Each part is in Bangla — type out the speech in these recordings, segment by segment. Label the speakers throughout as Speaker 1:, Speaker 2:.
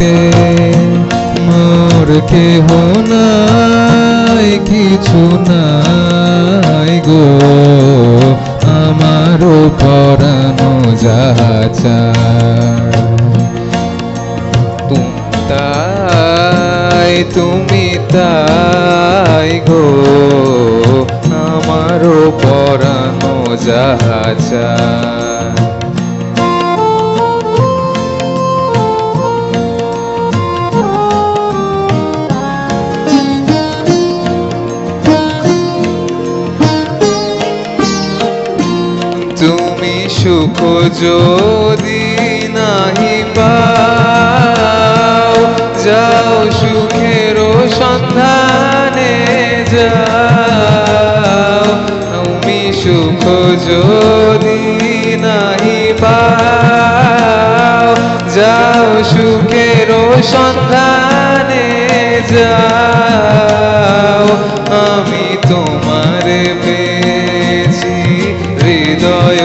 Speaker 1: জগতে মোর কেহ নাই, কিছু নাই গো, আমারও পরানো যাহা চায়। তুমি তাই গো, আমারও পরানো যাহা চায়। তুমি সুখ যদি নাহি পাও, যাও সুখের সন্ধানে যাও। তুমি সুখ যদি নাহি পাও, যাও সুখের সন্ধানে যাও। আমি তোমার পেয়েছি হৃদয়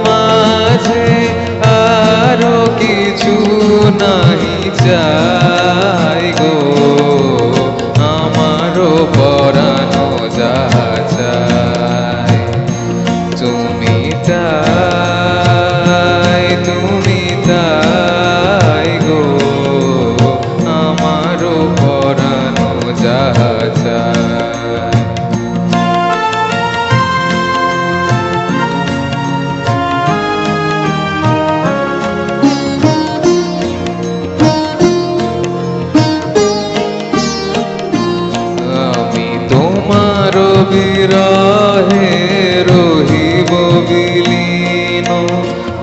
Speaker 1: মাঝে, আরো কিছু নাহি চাই গো, আমারও পরানো যাহা চাই। তুমি তাই গো, আমারও পরানো যাহা চাই। আমি তোমার বিরহে রহিব বিলীন,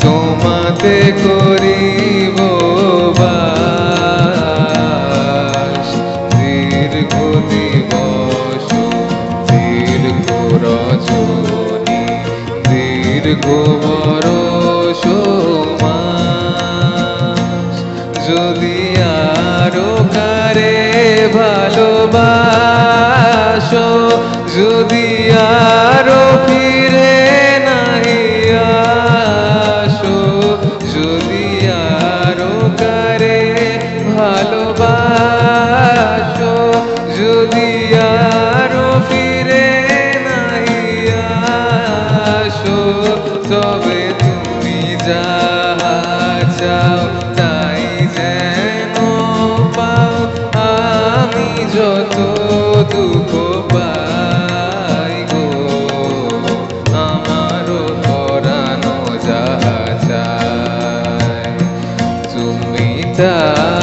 Speaker 1: তোমাতে করিব বাস। দীর্ঘ দিবস দীর্ঘ রজনী, দীর্ঘ বরষ মাস, যদি আরো কারে ভালোবাসো, যদি আরো ফিরে নাহি আসো, যদি আরো কারে ভালোবাসো, যদি আরো ফিরে নাহি আসো, তবে তুমি যাহা চাও তাই যেন পাও। আমি যত দুঃখ পাই গো, আমারও পরানো যাহা চায়। তুমি তাই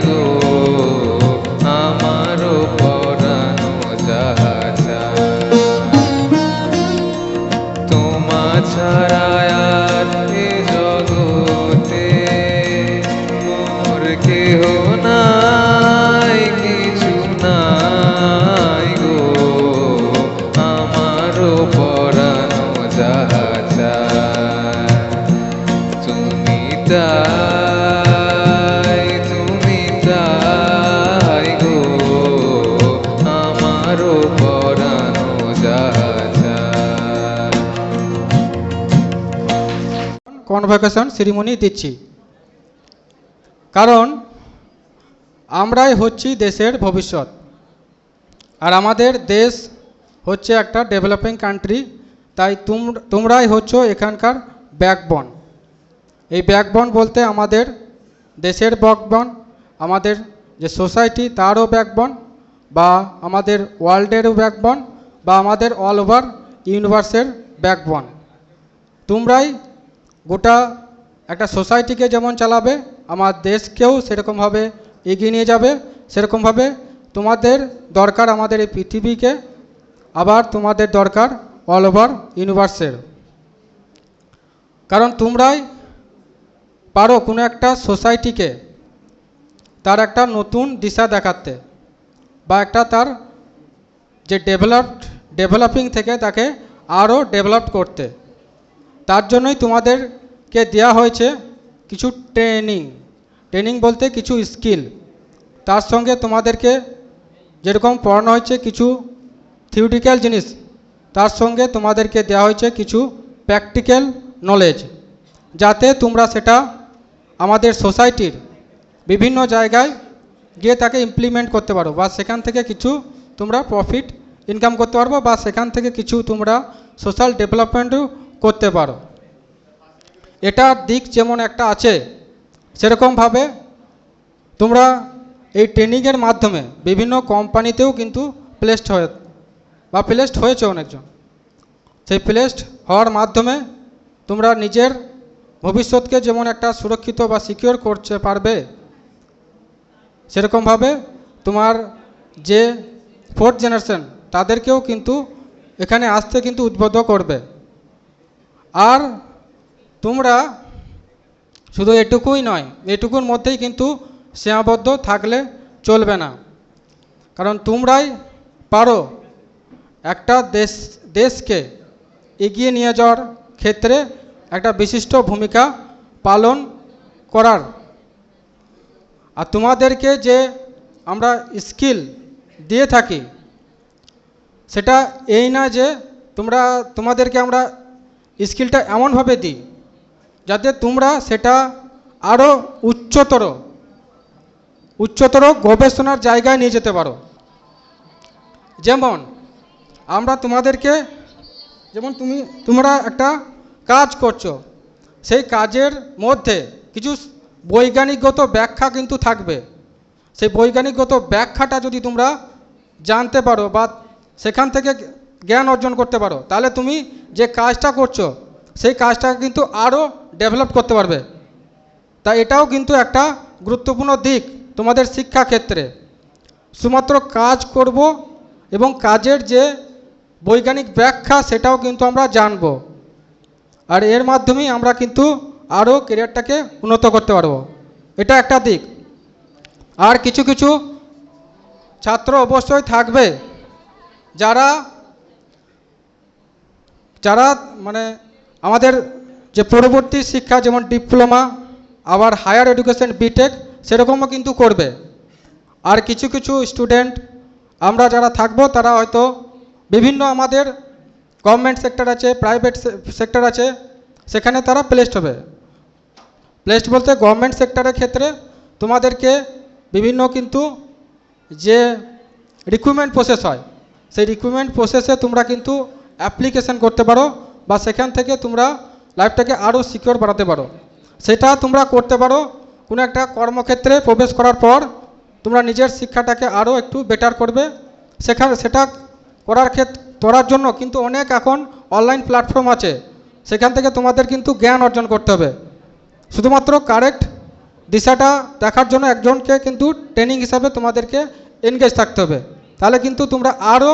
Speaker 1: গো, আমারও পরানো যাহা চায়। তোমা ছাড়া আর এ জগতে মোর কেহ নাই, কিছু নাই গো, আমারও পরানো যাহা চায়। তুমি তাই গো, আমারও পরানো যাহা চায়।
Speaker 2: কনভোকেশন সেরিমনি দিচ্ছি, কারণ আমরাই হচ্ছি দেশের ভবিষ্যৎ। আর আমাদের দেশ হচ্ছে একটা ডেভেলপিং কান্ট্রি, তাই তোমরাই হচ্ছ এখানকার ব্যাকবোন। এই ব্যাকবোন বলতে আমাদের দেশের ব্যাকবোন, আমাদের যে সোসাইটি তারও ব্যাকবোন, বা আমাদের ওয়ার্ল্ডেরও ব্যাকবোন, বা আমাদের অল ওভার ইউনিভার্সের ব্যাকবোন। তোমরাই গোটা একটা সোসাইটিকে যেমন চালাবে, আমার দেশকেও সেরকমভাবে এগিয়ে নিয়ে যাবে। সেরকমভাবে তোমাদের দরকার আমাদের এই পৃথিবীকে, আবার তোমাদের দরকার অল ওভার ইউনিভার্সের। কারণ তোমরাই পারো কোনো একটা সোসাইটিকে তার একটা নতুন দিশা দেখাতে, বা একটা তার যে ডেভেলপিং থেকে তাকে আরও ডেভেলপ করতে। তার জন্যই তোমাদেরকে দেওয়া হয়েছে কিছু ট্রেনিং বলতে কিছু স্কিল। তার সঙ্গে তোমাদেরকে যেরকম পড়ানো হয়েছে কিছু থিওরিটিক্যাল জিনিস, তার সঙ্গে তোমাদেরকে দেওয়া হয়েছে কিছু প্র্যাকটিক্যাল নলেজ। যাতে তোমরা সেটা আমাদের সোসাইটির বিভিন্ন জায়গায় গিয়ে তাকে ইমপ্লিমেন্ট করতে পারো, বা সেখান থেকে কিছু তোমরা প্রফিট ইনকাম করতে পারবো, বা সেখান থেকে কিছু তোমরা সোশ্যাল ডেভেলপমেন্টও করতে পারো। এটার দিক যেমন একটা আছে, সেরকমভাবে তোমরা এই ট্রেনিংয়ের মাধ্যমে বিভিন্ন কোম্পানিতেও কিন্তু প্লেসড হয়েছে অনেকজন। সেই প্লেসড হওয়ার মাধ্যমে তোমরা নিজের ভবিষ্যৎকে যেমন একটা সুরক্ষিত বা সিকিওর করতে পারবে, সেরকমভাবে তোমার যে ফোর্থ জেনারেশন তাদেরকেও কিন্তু এখানে আসতে কিন্তু উদ্বুদ্ধ করবে। আর তোমরা শুধু এটুকুই নয়, এটুকুর মধ্যেই কিন্তু সীমাবদ্ধ থাকলে চলবে না, কারণ তোমরাই পারো একটা দেশকে এগিয়ে নিয়ে যাওয়ার ক্ষেত্রে একটা বিশিষ্ট ভূমিকা পালন করার। আর তোমাদেরকে যে আমরা স্কিল দিয়ে থাকি, সেটা এই না যে তোমাদেরকে আমরা স্কিলটা এমনভাবে দিই যাতে তোমরা সেটা আরও উচ্চতর গবেষণার জায়গায় নিয়ে যেতে পারো। যেমন আমরা তোমাদেরকে, যেমন তোমরা একটা কাজ করছো, সেই কাজের মধ্যে কিছু বৈজ্ঞানিকগত ব্যাখ্যা কিন্তু থাকবে। সেই বৈজ্ঞানিকগত ব্যাখ্যাটা যদি তোমরা জানতে পারো বা সেখান থেকে জ্ঞান অর্জন করতে পারো, তাহলে তুমি যে কাজটা করছো সেই কাজটাকে কিন্তু আরও ডেভেলপ করতে পারবে। তাই এটাও কিন্তু একটা গুরুত্বপূর্ণ দিক তোমাদের শিক্ষা ক্ষেত্রে। শুধুমাত্র কাজ করব এবং কাজের যে বৈজ্ঞানিক ব্যাখ্যা সেটাও কিন্তু আমরা জানব, আর এর মাধ্যমেই আমরা কিন্তু আরও ক্যারিয়ারটাকে উন্নত করতে পারবো। এটা একটা দিক। আর কিছু কিছু ছাত্র অবশ্যই থাকবে যারা মানে আমাদের যে পরবর্তী শিক্ষা, যেমন ডিপ্লোমা, আবার হায়ার এডুকেশন বিটেক, সেরকমও কিন্তু করবে। আর কিছু কিছু স্টুডেন্ট আমরা যারা থাকবো তারা হয়তো বিভিন্ন আমাদের গভর্নমেন্ট সেক্টর আছে, প্রাইভেট সেক্টর আছে, সেখানে তারা প্লেসড হবে। প্লেসড বলতে গভর্নমেন্ট সেক্টরের ক্ষেত্রে তোমাদেরকে বিভিন্ন কিন্তু যে রিক্রুটমেন্ট প্রসেস হয়, সেই রিক্রুটমেন্ট প্রসেসে তোমরা কিন্তু অ্যাপ্লিকেশন করতে পারো, বা সেখান থেকে তোমরা লাইফটাকে আরও সিকিওর বাড়াতে পারো। সেটা তোমরা করতে পারো কোনো একটা কর্মক্ষেত্রে প্রবেশ করার পর। তোমরা নিজের শিক্ষাটাকে আরও একটু বেটার করবে। সেটা করার জন্য কিন্তু অনেক এখন অনলাইন প্ল্যাটফর্ম আছে, সেখান থেকে তোমাদের কিন্তু জ্ঞান অর্জন করতে হবে। শুধুমাত্র কারেক্ট দিশাটা দেখার জন্য একজনকে কিন্তু ট্রেনিং হিসাবে তোমাদেরকে এনগেজ থাকতে হবে, তাহলে কিন্তু তোমরা আরও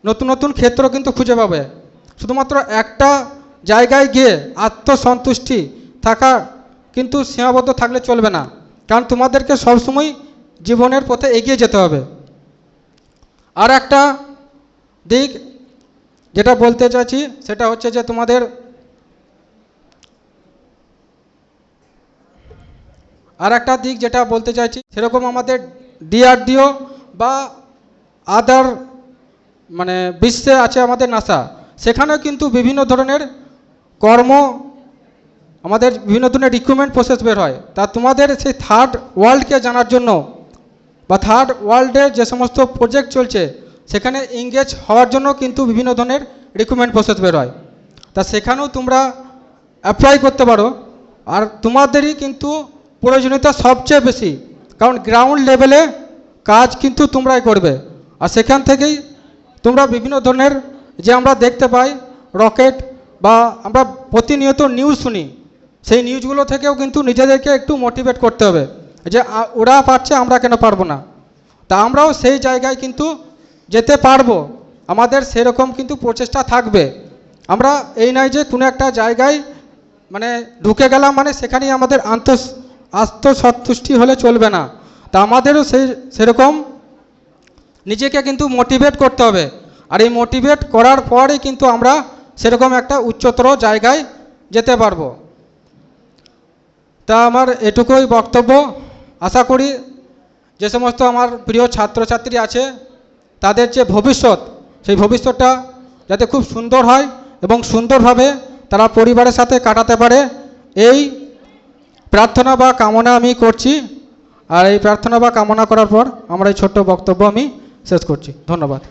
Speaker 2: নতুন নতুন ক্ষেত্র কিন্তু খুঁজে পাবে। শুধুমাত্র একটা জায়গায় গিয়ে আত্মসন্তুষ্টি থাকা কিন্তু সীমাবদ্ধ থাকলে চলবে না, কারণ তোমাদেরকে সবসময় জীবনের পথে এগিয়ে যেতে হবে। আর একটা দিক যেটা বলতে চাইছি সেটা হচ্ছে যে তোমাদের সেরকম আমাদের ডিআরডিও বা আদার মানে বিশ্বে আছে আমাদের নাসা, সেখানেও কিন্তু বিভিন্ন ধরনের আমাদের বিভিন্ন ধরনের রিক্রুটমেন্ট প্রসেস বের হয়। তা তোমাদের সেই থার্ড ওয়ার্ল্ডকে জানার জন্য বা থার্ড ওয়ার্ল্ডের যে সমস্ত প্রজেক্ট চলছে সেখানে এঙ্গেজ হওয়ার জন্য কিন্তু বিভিন্ন ধরনের রিক্রুটমেন্ট প্রসেস বের হয়। তা সেখানেও তোমরা অ্যাপ্লাই করতে পারো। আর তোমাদেরই কিন্তু প্রয়োজনীয়তা সবচেয়ে বেশি, কারণ গ্রাউন্ড লেভেলে কাজ কিন্তু তোমরাই করবে। আর সেখান থেকেই তোমরা বিভিন্ন ধরনের যে আমরা দেখতে পাই রকেট, বা আমরা প্রতিনিয়ত নিউজ শুনি, সেই নিউজগুলো থেকেও কিন্তু নিজেদেরকে একটু মোটিভেট করতে হবে যে ওরা পারছে আমরা কেন পারবো না। তা আমরাও সেই জায়গায় কিন্তু যেতে পারবো, আমাদের সেরকম কিন্তু প্রচেষ্টা থাকবে। আমরা এই নয় যে কোনো একটা জায়গায় মানে ঢুকে গেলাম মানে সেখানেই আমাদের আত্মসন্তুষ্টি হলে চলবে না। তা আমাদেরও সেরকম নিজেকে কিন্তু মোটিভেট করতে হবে। আর এই মোটিভেট করার পরেই কিন্তু আমরা সেরকম একটা উচ্চতর জায়গায় যেতে পারবো। তা আমার এটুকুই বক্তব্য। আশা করি যে সমস্ত আমার প্রিয় ছাত্রছাত্রী আছে তাদের যে ভবিষ্যৎ, সেই ভবিষ্যৎটা যাতে খুব সুন্দর হয় এবং সুন্দরভাবে তারা পরিবারের সাথে কাটাতে পারে, এই প্রার্থনা বা কামনা আমি করছি, আর এই প্রার্থনা বা কামনা করার পর আমরা এই ছোট্ট বক্তব্য আমি শেষ করছি। ধন্যবাদ।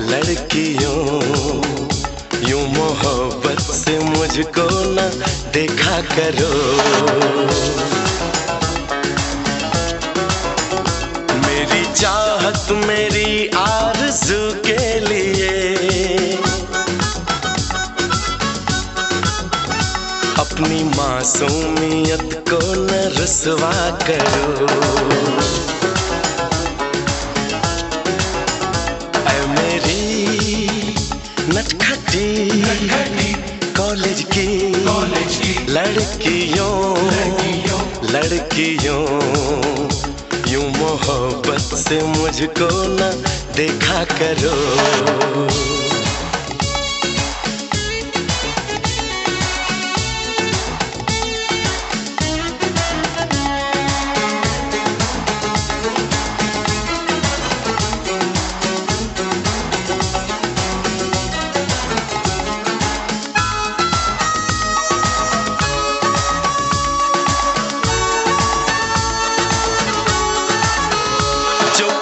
Speaker 3: लड़कियों यूं मोहब्बत से मुझको न देखा करो। मेरी चाहत मेरी आरज़ू के लिए अपनी मासूमियत को न रुसवा करो। नटखटी कॉलेज की लड़कियों लड़कियों यूं मोहब्बत से मुझको न देखा करो।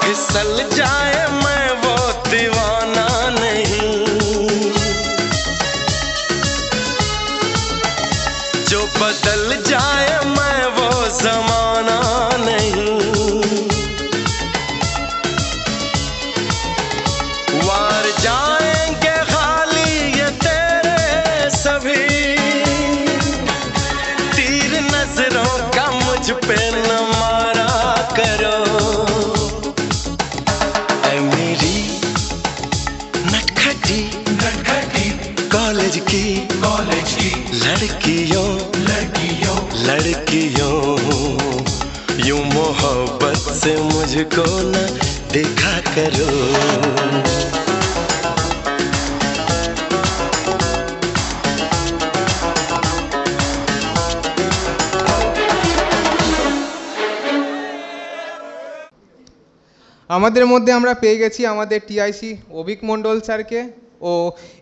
Speaker 3: फिसल जाए मैं वो दीवाना नहीं, जो बदल जाए मैं वो जमाना नहीं। वार जाएंगे खाली ये तेरे सभी तीर नजरों का मुझ पे न मारा करो। कॉलेज की लड़कियों लड़कियों यूं मोहब्बत से मुझको न देखा करो।
Speaker 1: আমাদের মধ্যে আমরা পেয়ে গেছি আমাদের টিআইসি অভিক মণ্ডল স্যারকে ও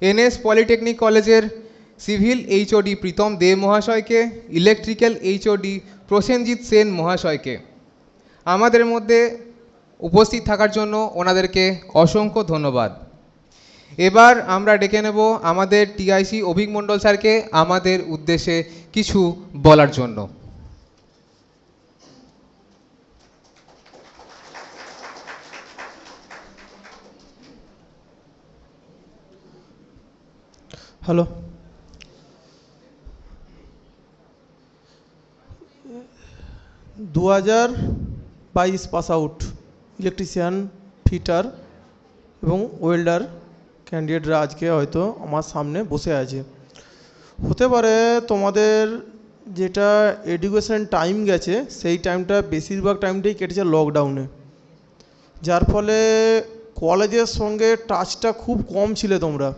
Speaker 1: এনএস পলিটেকনিক কলেজের সিভিল এইচওডি প্রীতম দেব মহাশয়কে, ইলেকট্রিক্যাল এইচওডি প্রসেনজিৎ সেন মহাশয়কে। আমাদের মধ্যে উপস্থিত থাকার জন্য ওনাদেরকে অসংখ্য ধন্যবাদ। এবার আমরা ডেকে নেব আমাদের টিআইসি অভিক মণ্ডল স্যারকে আমাদের উদ্দেশ্যে কিছু বলার জন্য।
Speaker 4: Hello, 2022 pass out electrician, fitter এবং ওয়েল্ডার ক্যান্ডিডেটরা আজকে হয়তো আমার সামনে বসে আছে। হতে পারে তোমাদের যেটা এডুকেশন টাইম গেছে সেই টাইমটা বেশিরভাগ টাইমটাই কেটেছে লকডাউনে, যার ফলে কলেজের সঙ্গে টাচটা খুব কম ছিলে তোমরা,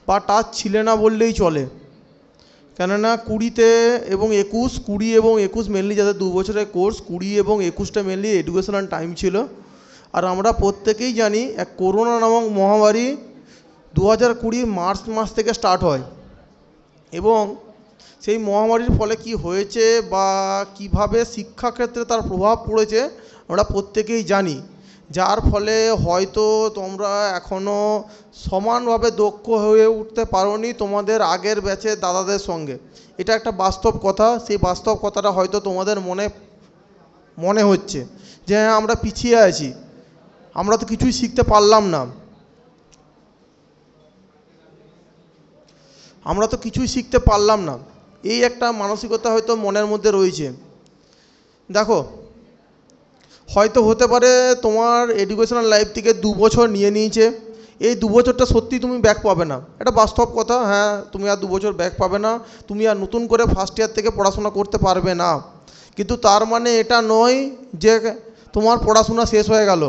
Speaker 4: বা টাচ ছিলে না বললেই চলে। কেননা 20 এবং 21 মেনলি যাদের 2 বছরের কোর্স, 20 এবং 21টা মেনলি এডুকেশনাল টাইম ছিল। আর আমরা প্রত্যেকেই জানি এক করোনা নামক মহামারী 2020 মার্চ মাস থেকে স্টার্ট হয়, এবং সেই মহামারীর ফলে কি হয়েছে বা কিভাবে শিক্ষাক্ষেত্রে তার প্রভাব পড়েছে আমরা প্রত্যেকেই জানি। যার ফলে হয়তো তোমরা এখনও সমানভাবে দক্ষ হয়ে উঠতে পারোনি তোমাদের আগের ব্যাচের দাদাদের সঙ্গে। এটা একটা বাস্তব কথা। সেই বাস্তব কথাটা হয়তো তোমাদের মনে হচ্ছে যে হ্যাঁ আমরা পিছিয়ে আছি, আমরা তো কিছুই শিখতে পারলাম না, এই একটা মানসিকতা হয়তো মনের মধ্যে রয়েছে। দেখো, হয়তো হতে পারে তোমার এডুকেশনাল লাইফ থেকে 2 বছর নিয়ে নিয়েছে, এই 2 বছরটা সত্যি তুমি ব্যাক পাবে না, এটা বাস্তব কথা। হ্যাঁ, তুমি আর 2 বছর ব্যাক পাবে না, তুমি আর নতুন করে ফার্স্ট ইয়ার থেকে পড়াশোনা করতে পারবে না। কিন্তু তার মানে এটা নয় যে তোমার পড়াশোনা শেষ হয়ে গেল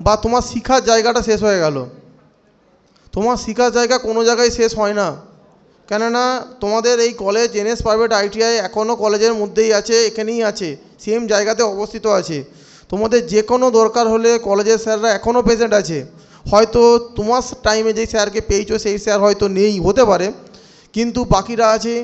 Speaker 4: বা তোমার শিক্ষার জায়গাটা শেষ হয়ে গেল। তোমার শিক্ষার জায়গা কোনো জায়গায় শেষ হয় না, কেননা তোমাদের এই কলেজ এনএস প্রাইভেট আইটিআই এখনও কলেজের মধ্যেই আছে, এখানেই আছে, সেম জায়গাতে অবস্থিত আছে। তোমাদের যে কোনো দরকার হলে কলেজের স্যাররা এখনও প্রেজেন্ট আছে। হয়তো তোমার টাইমে যেই স্যারকে পেয়েছো সেই স্যার হয়তো নেই, হতে পারে, কিন্তু বাকিরা আছে,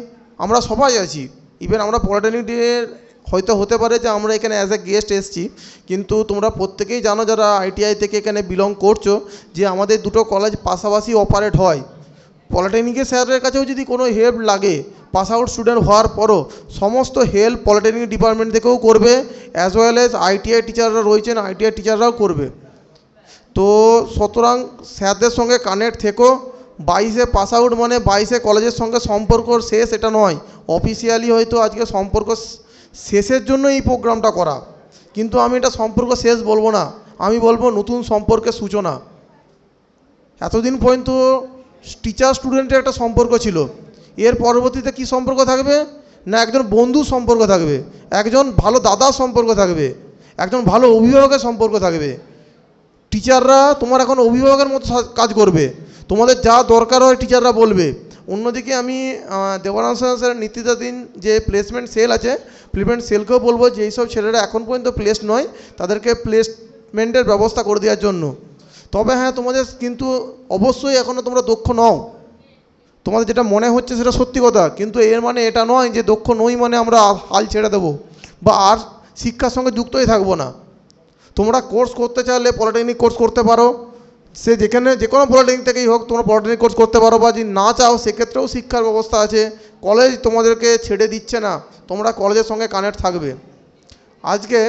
Speaker 4: আমরা সবাই আছি। ইভেন আমরা পলিটেকনিকের হয়তো হতে পারে যে আমরা এখানে অ্যাজ এ গেস্ট এসেছি, কিন্তু তোমরা প্রত্যেকেই জানো যারা আইটিআই থেকে এখানে বিলং করছো যে আমাদের দুটো কলেজ পাশাপাশি অপারেট হয়। পলিটেকনিকের স্যারের কাছেও যদি কোনো হেল্প লাগে পাস আউট স্টুডেন্ট হওয়ার পরও সমস্ত হেল্প পলিটেকনিক ডিপার্টমেন্ট থেকেও করবে, অ্যাজ ওয়েল এজ আইটিআই টিচাররা রয়েছেন, আইটিআই টিচাররাও করবে। তো সুতরাং স্যারদের সঙ্গে কানেক্ট থেকো। 22-এ পাস আউট মানে 22-এ কলেজের সঙ্গে সম্পর্ক শেষ এটা নয়, অফিসিয়ালি হয়তো আজকে সম্পর্ক শেষের জন্য এই প্রোগ্রামটা করা, কিন্তু আমি এটা সম্পর্ক শেষ বলবো না, আমি বলবো নতুন সম্পর্কের সূচনা। এতদিন পর্যন্ত টিচার স্টুডেন্টের একটা সম্পর্ক ছিল, এর পরবর্তীতে কি সম্পর্ক থাকবে না, একজন বন্ধু সম্পর্ক থাকবে, একজন ভালো দাদার সম্পর্ক থাকবে, একজন ভালো অভিভাবকের সম্পর্ক থাকবে। টিচাররা তোমার এখন অভিভাবকের মতো কাজ করবে, তোমাদের যা দরকার হয় টিচাররা বলবে। অন্যদিকে আমি দেবানন্দ স্যারের নেতৃত্বাধীন যে প্লেসমেন্ট সেল আছে, প্লেসমেন্ট সেলকেও বলবো যে এইসব ছেলেরা এখন পর্যন্ত প্লেসড নয়, তাদেরকে প্লেসমেন্টের ব্যবস্থা করে দেওয়ার জন্য। তবে হ্যাঁ, তোমাদের কিন্তু অবশ্যই এখনও তোমরা দক্ষ নও, তোমাদের যেটা মনে হচ্ছে সেটা সত্যি কথা, কিন্তু এর মানে এটা নয় যে দক্ষ নই মানে আমরা হাল ছেড়ে দেবো বা আর শিক্ষার সঙ্গে যুক্তই থাকবো না। তোমরা কোর্স করতে চাইলে পলিটেকনিক কোর্স করতে পারো, সে যেখানে যে কোনো পলিটেকনিক থেকেই হোক তোমরা পলিটেকনিক কোর্স করতে পারো, বা যদি না চাও সেক্ষেত্রেও শিক্ষার ব্যবস্থা আছে। কলেজ তোমাদেরকে ছেড়ে দিচ্ছে না, তোমরা কলেজের সঙ্গে কানেক্ট থাকবে। আজকে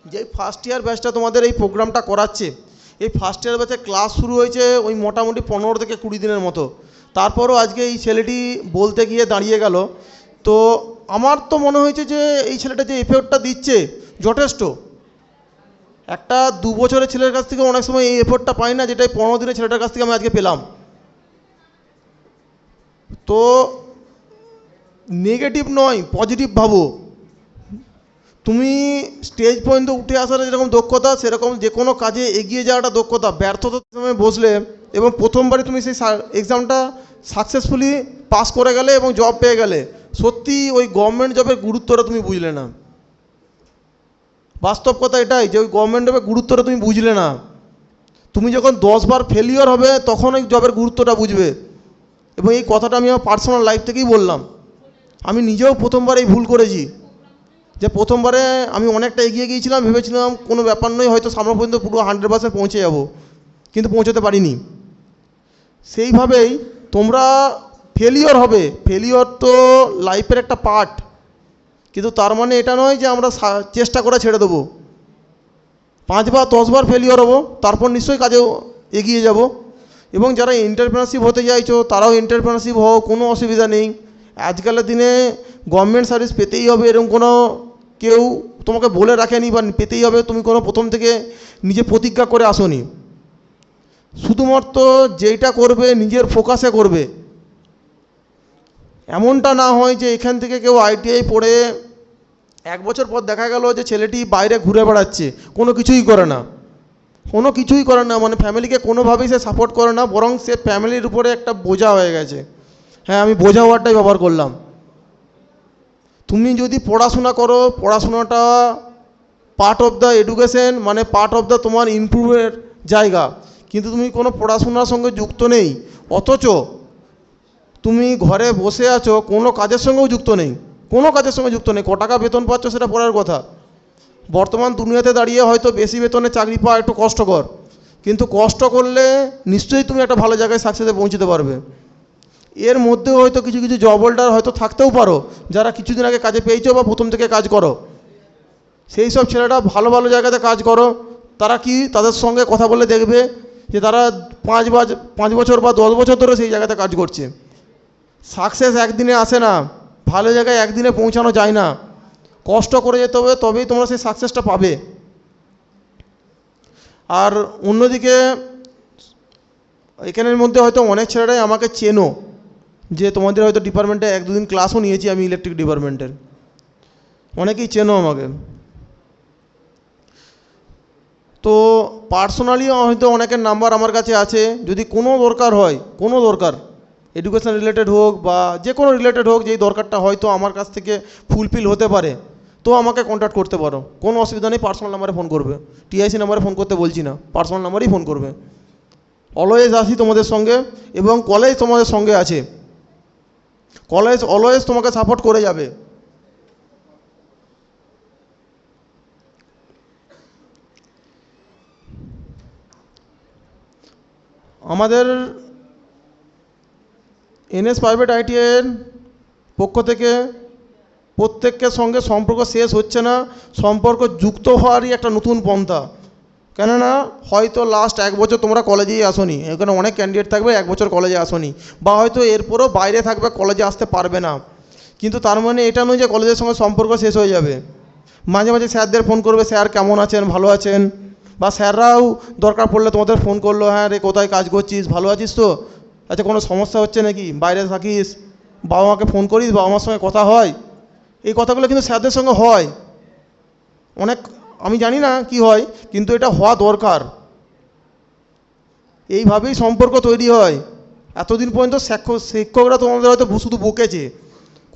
Speaker 4: যে ফার্স্ট ইয়ার ব্যাচটা তোমাদের এই প্রোগ্রামটা করাচ্ছে, এই ফার্স্ট ইয়ার ব্যাচে ক্লাস শুরু হয়েছে ওই মোটামুটি 15 থেকে 20 দিনের মতো। তারপরও আজকে এই ছেলেটি বলতে গিয়ে দাঁড়িয়ে গেল। তো আমার তো মনে হয়েছে যে এই ছেলেটা যে এফোর্টটা দিচ্ছে যথেষ্ট। একটা 2 বছরের ছেলের কাছ থেকে অনেক সময় এই এফোর্টটা পাই না, যেটা 15 দিনের ছেলেটার কাছ থেকে আমি আজকে পেলাম। তো নেগেটিভ নয়, পজিটিভ ভাবো। তুমি স্টেজ পর্যন্ত উঠে আসার যেরকম দক্ষতা, সেরকম যে কোনো কাজে এগিয়ে যাওয়াটা দক্ষতা। ব্যর্থতার সময় বসলে এবং প্রথমবারই তুমি সেই এক্সামটা সাকসেসফুলি পাস করে গেলে এবং জব পেয়ে গেলে, সত্যি ওই গভর্নমেন্ট জবের গুরুত্বটা তুমি বুঝলে না। বাস্তব কথা এটাই যে ওই গভর্নমেন্ট জবের গুরুত্বটা তুমি বুঝলে না। তুমি যখন 10 বার ফেলিওর হবে তখন ওই জবের গুরুত্বটা বুঝবে। এবং এই কথাটা আমি আমার পার্সোনাল লাইফ থেকেই বললাম। আমি নিজেও প্রথমবার এই ভুল করেছি, যে প্রথমবারে আমি অনেকটা এগিয়ে গিয়েছিলাম, ভেবেছিলাম কোনো ব্যাপার নয়, হয়তো সামনে পর্যন্ত পুরো 100% পৌঁছে যাব, কিন্তু পৌঁছতে পারিনি। সেইভাবেই তোমরা ফেলিওর হবে, ফেলিওর তো লাইফের একটা পার্ট, কিন্তু তার মানে এটা নয় যে আমরা চেষ্টা করে ছেড়ে দেবো। 5 বার 10 বার ফেলিওর হবো, তারপর নিশ্চয়ই কাজেও এগিয়ে যাব। এবং যারা এন্টারপ্রেনারশিপ হতে চাইছো তারাও এন্টারপ্রেনারশিপ হও, কোনো অসুবিধা নেই। আজকালের দিনে গভর্নমেন্ট সার্ভিস পেতেই হবে এরকম কোনো কেউ তোমাকে বলে রাখেনি বা পেতেই হবে, তুমি কোনো প্রথম থেকে নিজে প্রতিজ্ঞা করে আসোনি। শুধুমাত্র যেইটা করবে নিজের ফোকাসে করবে। এমনটা না হয় যে এখান থেকে কেউ আইটিআই পড়ে 1 বছর পর দেখা গেল যে ছেলেটি বাইরে ঘুরে বেড়াচ্ছে, কোনো কিছুই করে না, কোনো কিছুই করে না, মানে ফ্যামিলিকে কোনোভাবেই সে সাপোর্ট করে না, বরং সে ফ্যামিলির উপরে একটা বোঝা হয়ে গেছে। হ্যাঁ, আমি বোঝা ওয়ার্ডটাই ব্যবহার করলাম। তুমি যদি পড়াশোনা করো, পড়াশোনাটা পার্ট অফ দ্য এডুকেশন, মানে পার্ট অফ দ্য তোমার ইমপ্রুভের জায়গা, কিন্তু তুমি কোনো পড়াশোনার সঙ্গে যুক্ত নেই, অথচ তুমি ঘরে বসে আছো, কোনো কাজের সঙ্গেও যুক্ত নেই, কোনো কাজের সঙ্গে যুক্ত নেই। ক টাকা বেতন পাচ্ছ সেটা পরের কথা, বর্তমান দুনিয়াতে দাঁড়িয়ে হয়তো বেশি বেতনে চাকরি পাওয়া একটু কষ্টকর, কিন্তু কষ্ট করলে নিশ্চয়ই তুমি একটা ভালো জায়গায় সাকসেসে পৌঁছতে পারবে। এর মধ্যেও হয়তো কিছু কিছু জব হোল্ডার হয়তো থাকতেও পারো যারা কিছুদিন আগে কাজে পেয়েছো বা প্রথম থেকে কাজ করো। সেই সব ছেলেরা ভালো ভালো জায়গাতে কাজ করো, তারা কি তাদের সঙ্গে কথা বলে দেখবে যে তারা 5 বছর বা 10 বছর ধরে সেই জায়গাতে কাজ করছে। সাকসেস একদিনে আসে না, ভালো জায়গায় একদিনে পৌঁছানো যায় না, কষ্ট করে যেতে হবে, তবেই তোমরা সেই সাকসেসটা পাবে। আর অন্যদিকে এখানের মধ্যে হয়তো অনেক ছেলেরাই আমাকে চেনো, যে তোমাদের হয়তো ডিপার্টমেন্টে 1-2 দিন ক্লাসও নিয়েছি আমি ইলেকট্রিক ডিপার্টমেন্টের, অনেকেই চেনো আমাকে। তো পার্সোনালি হয়তো অনেকের নাম্বার আমার কাছে আছে, যদি কোনো দরকার হয়, কোনো দরকার এডুকেশন রিলেটেড হোক বা যে কোনো রিলেটেড হোক, যেই দরকারটা হয়তো আমার কাছ থেকে ফুলফিল হতে পারে, তো আমাকে কন্ট্যাক্ট করতে পারো, কোনো অসুবিধা নেই। পার্সোনাল নাম্বারে ফোন করবে, টিআইসি নাম্বারে ফোন করতে বলছি না, পার্সোনাল নাম্বারেই ফোন করবে। অলওয়েজ আছি তোমাদের সঙ্গে, এবং কলেজ তোমাদের সঙ্গে আছে, কলেজ অলওয়েজ তোমাকে সাপোর্ট করে যাবে। আমাদের এনএস প্রাইভেট আইটিআইয়ের পক্ষ থেকে প্রত্যেকের সঙ্গে সম্পর্ক শেষ হচ্ছে না, সম্পর্ক যুক্ত হওয়ারই একটা নতুন পন্থা। কেননা হয়তো লাস্ট 1 বছর তোমরা কলেজেই আসোনি, এখানে অনেক ক্যান্ডিডেট থাকবে 1 বছর কলেজে আসোনি, বা হয়তো এরপরও বাইরে থাকবে, কলেজে আসতে পারবে না, কিন্তু তার মানে এটা নয় যে কলেজের সঙ্গে সম্পর্ক শেষ হয়ে যাবে। মাঝে মাঝে স্যারদের ফোন করবে, স্যার কেমন আছেন, ভালো আছেন, বা স্যাররাও দরকার পড়লে তোমাদের ফোন করলো, হ্যাঁ রে কোথায় কাজ করছিস, ভালো আছিস তো, আচ্ছা কোনো সমস্যা হচ্ছে নাকি, বাইরে থাকিস, বাবা মাকে ফোন করিস, বাবা মার সঙ্গে কথা হয়। এই কথাগুলো কিন্তু স্যারদের সঙ্গে হয় অনেক, আমি জানি না কি হয়, কিন্তু এটা হওয়া দরকার। এইভাবেই সম্পর্ক তৈরি হয়। এতদিন পর্যন্ত শিক্ষকরা তোমাদের হয়তো শুধু বকেছে,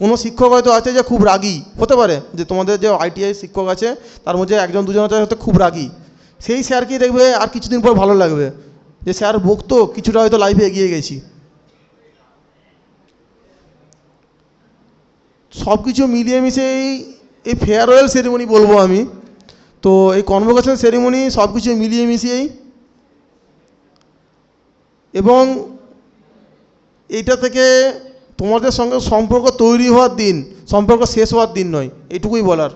Speaker 4: কোনো শিক্ষক হয়তো আছে যে খুব রাগী, হতে পারে যে তোমাদের যে আইটিআই শিক্ষক আছে তার মধ্যে 1-2 জন আছে হয়তো খুব রাগী, সেই স্যারকেই দেখবে আর কিছুদিন পর ভালো লাগবে যে স্যার বকতো, কিছুটা হয়তো লাইফে এগিয়ে গেছি। সব কিছু মিলিয়ে মিশিয়ে এই ফেয়ারওয়েল সেরিমনি বলবো আমি, তো এই কনভোকেশন সেরিমনি সব কিছু মিলিয়ে মিশিয়েই, এবং এইটা থেকে তোমাদের সঙ্গে সম্পর্ক তৈরি হওয়ার দিন, সম্পর্ক শেষ হওয়ার দিন নয়, এইটুকুই বলার।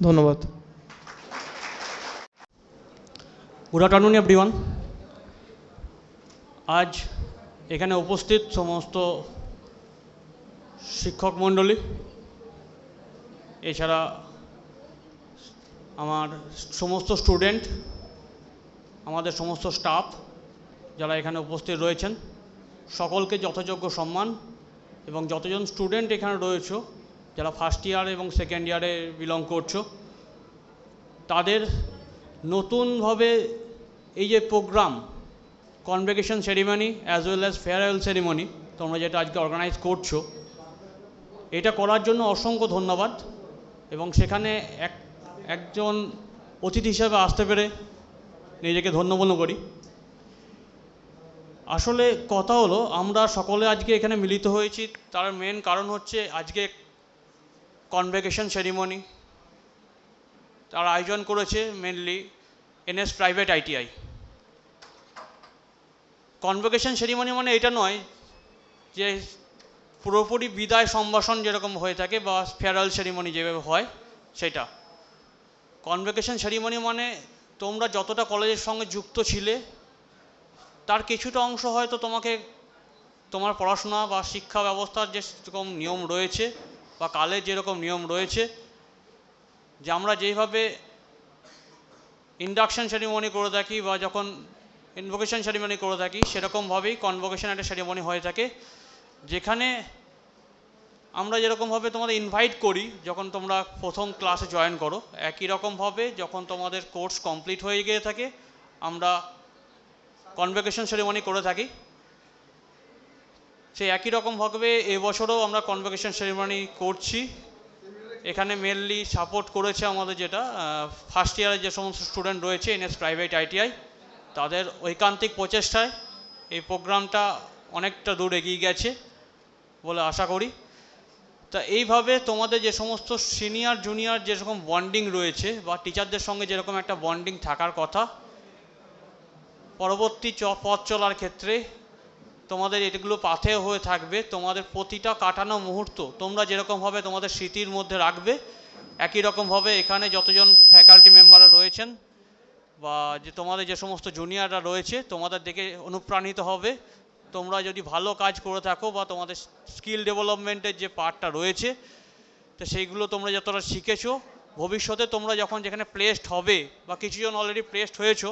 Speaker 4: ধন্যবাদ।
Speaker 5: Good afternoon everyone. আজ এখানে উপস্থিত সমস্ত শিক্ষক মণ্ডলী, এছাড়া আমার সমস্ত স্টুডেন্ট, আমাদের সমস্ত স্টাফ যারা এখানে উপস্থিত রয়েছেন, সকলকে যথাযোগ্য সম্মান, এবং যতজন স্টুডেন্ট এখানে রয়েছে যারা ফার্স্ট ইয়ার এবং সেকেন্ড ইয়ারে বিলং করছো, তাদের নতুনভাবে এই যে programme convocation ceremony as well as farewell ceremony তোমরা যেটা আজকে অর্গানাইজ করছো, এটা করার জন্য অসংখ্য ধন্যবাদ। এবং সেখানে একজন অতিথি হিসাবে আসতে পেরে নিজেকে ধন্য মনে করি। আসলে কথা হলো, আমরা সকলে আজকে এখানে মিলিত হয়েছি, তার মেন কারণ হচ্ছে আজকে কনভোকেশন সেরিমনি তার আয়োজন করেছে mainly NS private ITI. Convocation ceremony মানে এটা নয় যে পুরোপুরি বিদায় সম্ভাষণ যেরকম হয়ে থাকে বা ফেয়ারওয়েল সেরিমনি যেভাবে হয় সেটা। কনভোকেশন সেরিমনি মানে তোমরা যতটা কলেজের সঙ্গে যুক্ত ছিলে তার কিছুটা অংশ হয়তো তোমাকে তোমার পড়াশোনা বা শিক্ষা ব্যবস্থার যেরকম নিয়ম রয়েছে বা কালের যেরকম নিয়ম রয়েছে, যে আমরা যেইভাবে ইন্ডাকশন সেরিমনি করে থাকি বা যখন ইনভোকেশন সেরিমনি করে থাকি, সেরকমভাবেই কনভোকেশন একটা সেরিমনি হয়ে থাকে, যেখানে আমরা যেরকমভাবে তোমাদের ইনভাইট করি যখন তোমরা প্রথম ক্লাসে জয়েন করো, একই রকমভাবে যখন তোমাদের কোর্স কমপ্লিট হয়ে গিয়ে থাকে আমরা কনভোকেশন সেরিমনি করে থাকি। সেই একই রকমভাবে এবছরও আমরা কনভোকেশন সেরিমনি করছি। এখানে মেনলি সাপোর্ট করেছে আমাদের যেটা ফার্স্ট ইয়ারের যে সমস্ত স্টুডেন্ট রয়েছে এনএস প্রাইভেট আইটিআই, তাদের ঐকান্তিক প্রচেষ্টায় এই প্রোগ্রামটা অনেকটা দূর এগিয়ে গেছে বলে আশা করি। তা এইভাবে তোমাদের যে সমস্ত সিনিয়র জুনিয়র যেরকম বন্ডিং রয়েছে বা টিচারদের সঙ্গে যেরকম একটা বন্ডিং থাকার কথা, পরবর্তী পথ চলার ক্ষেত্রে তোমাদের এগুলো পাথেয় হয়ে থাকবে। তোমাদের প্রতিটা কাটানো মুহূর্ত তোমরা যেরকমভাবে তোমাদের স্মৃতির মধ্যে রাখবে, একই রকমভাবে এখানে যতজন ফ্যাকাল্টি মেম্বাররা রয়েছেন বা যে তোমাদের যে সমস্ত জুনিয়ররা রয়েছে তোমাদের দেখে অনুপ্রাণিত হবে। তোমরা যদি ভালো কাজ করে থাকো বা তোমাদের স্কিল ডেভেলপমেন্টের যে পার্টটা রয়েছে, তো সেইগুলো তোমরা যতটা শিখেছো, ভবিষ্যতে তোমরা যখন যেখানে প্লেসড হবে বা কিছুজন অলরেডি প্লেসড হয়েছো,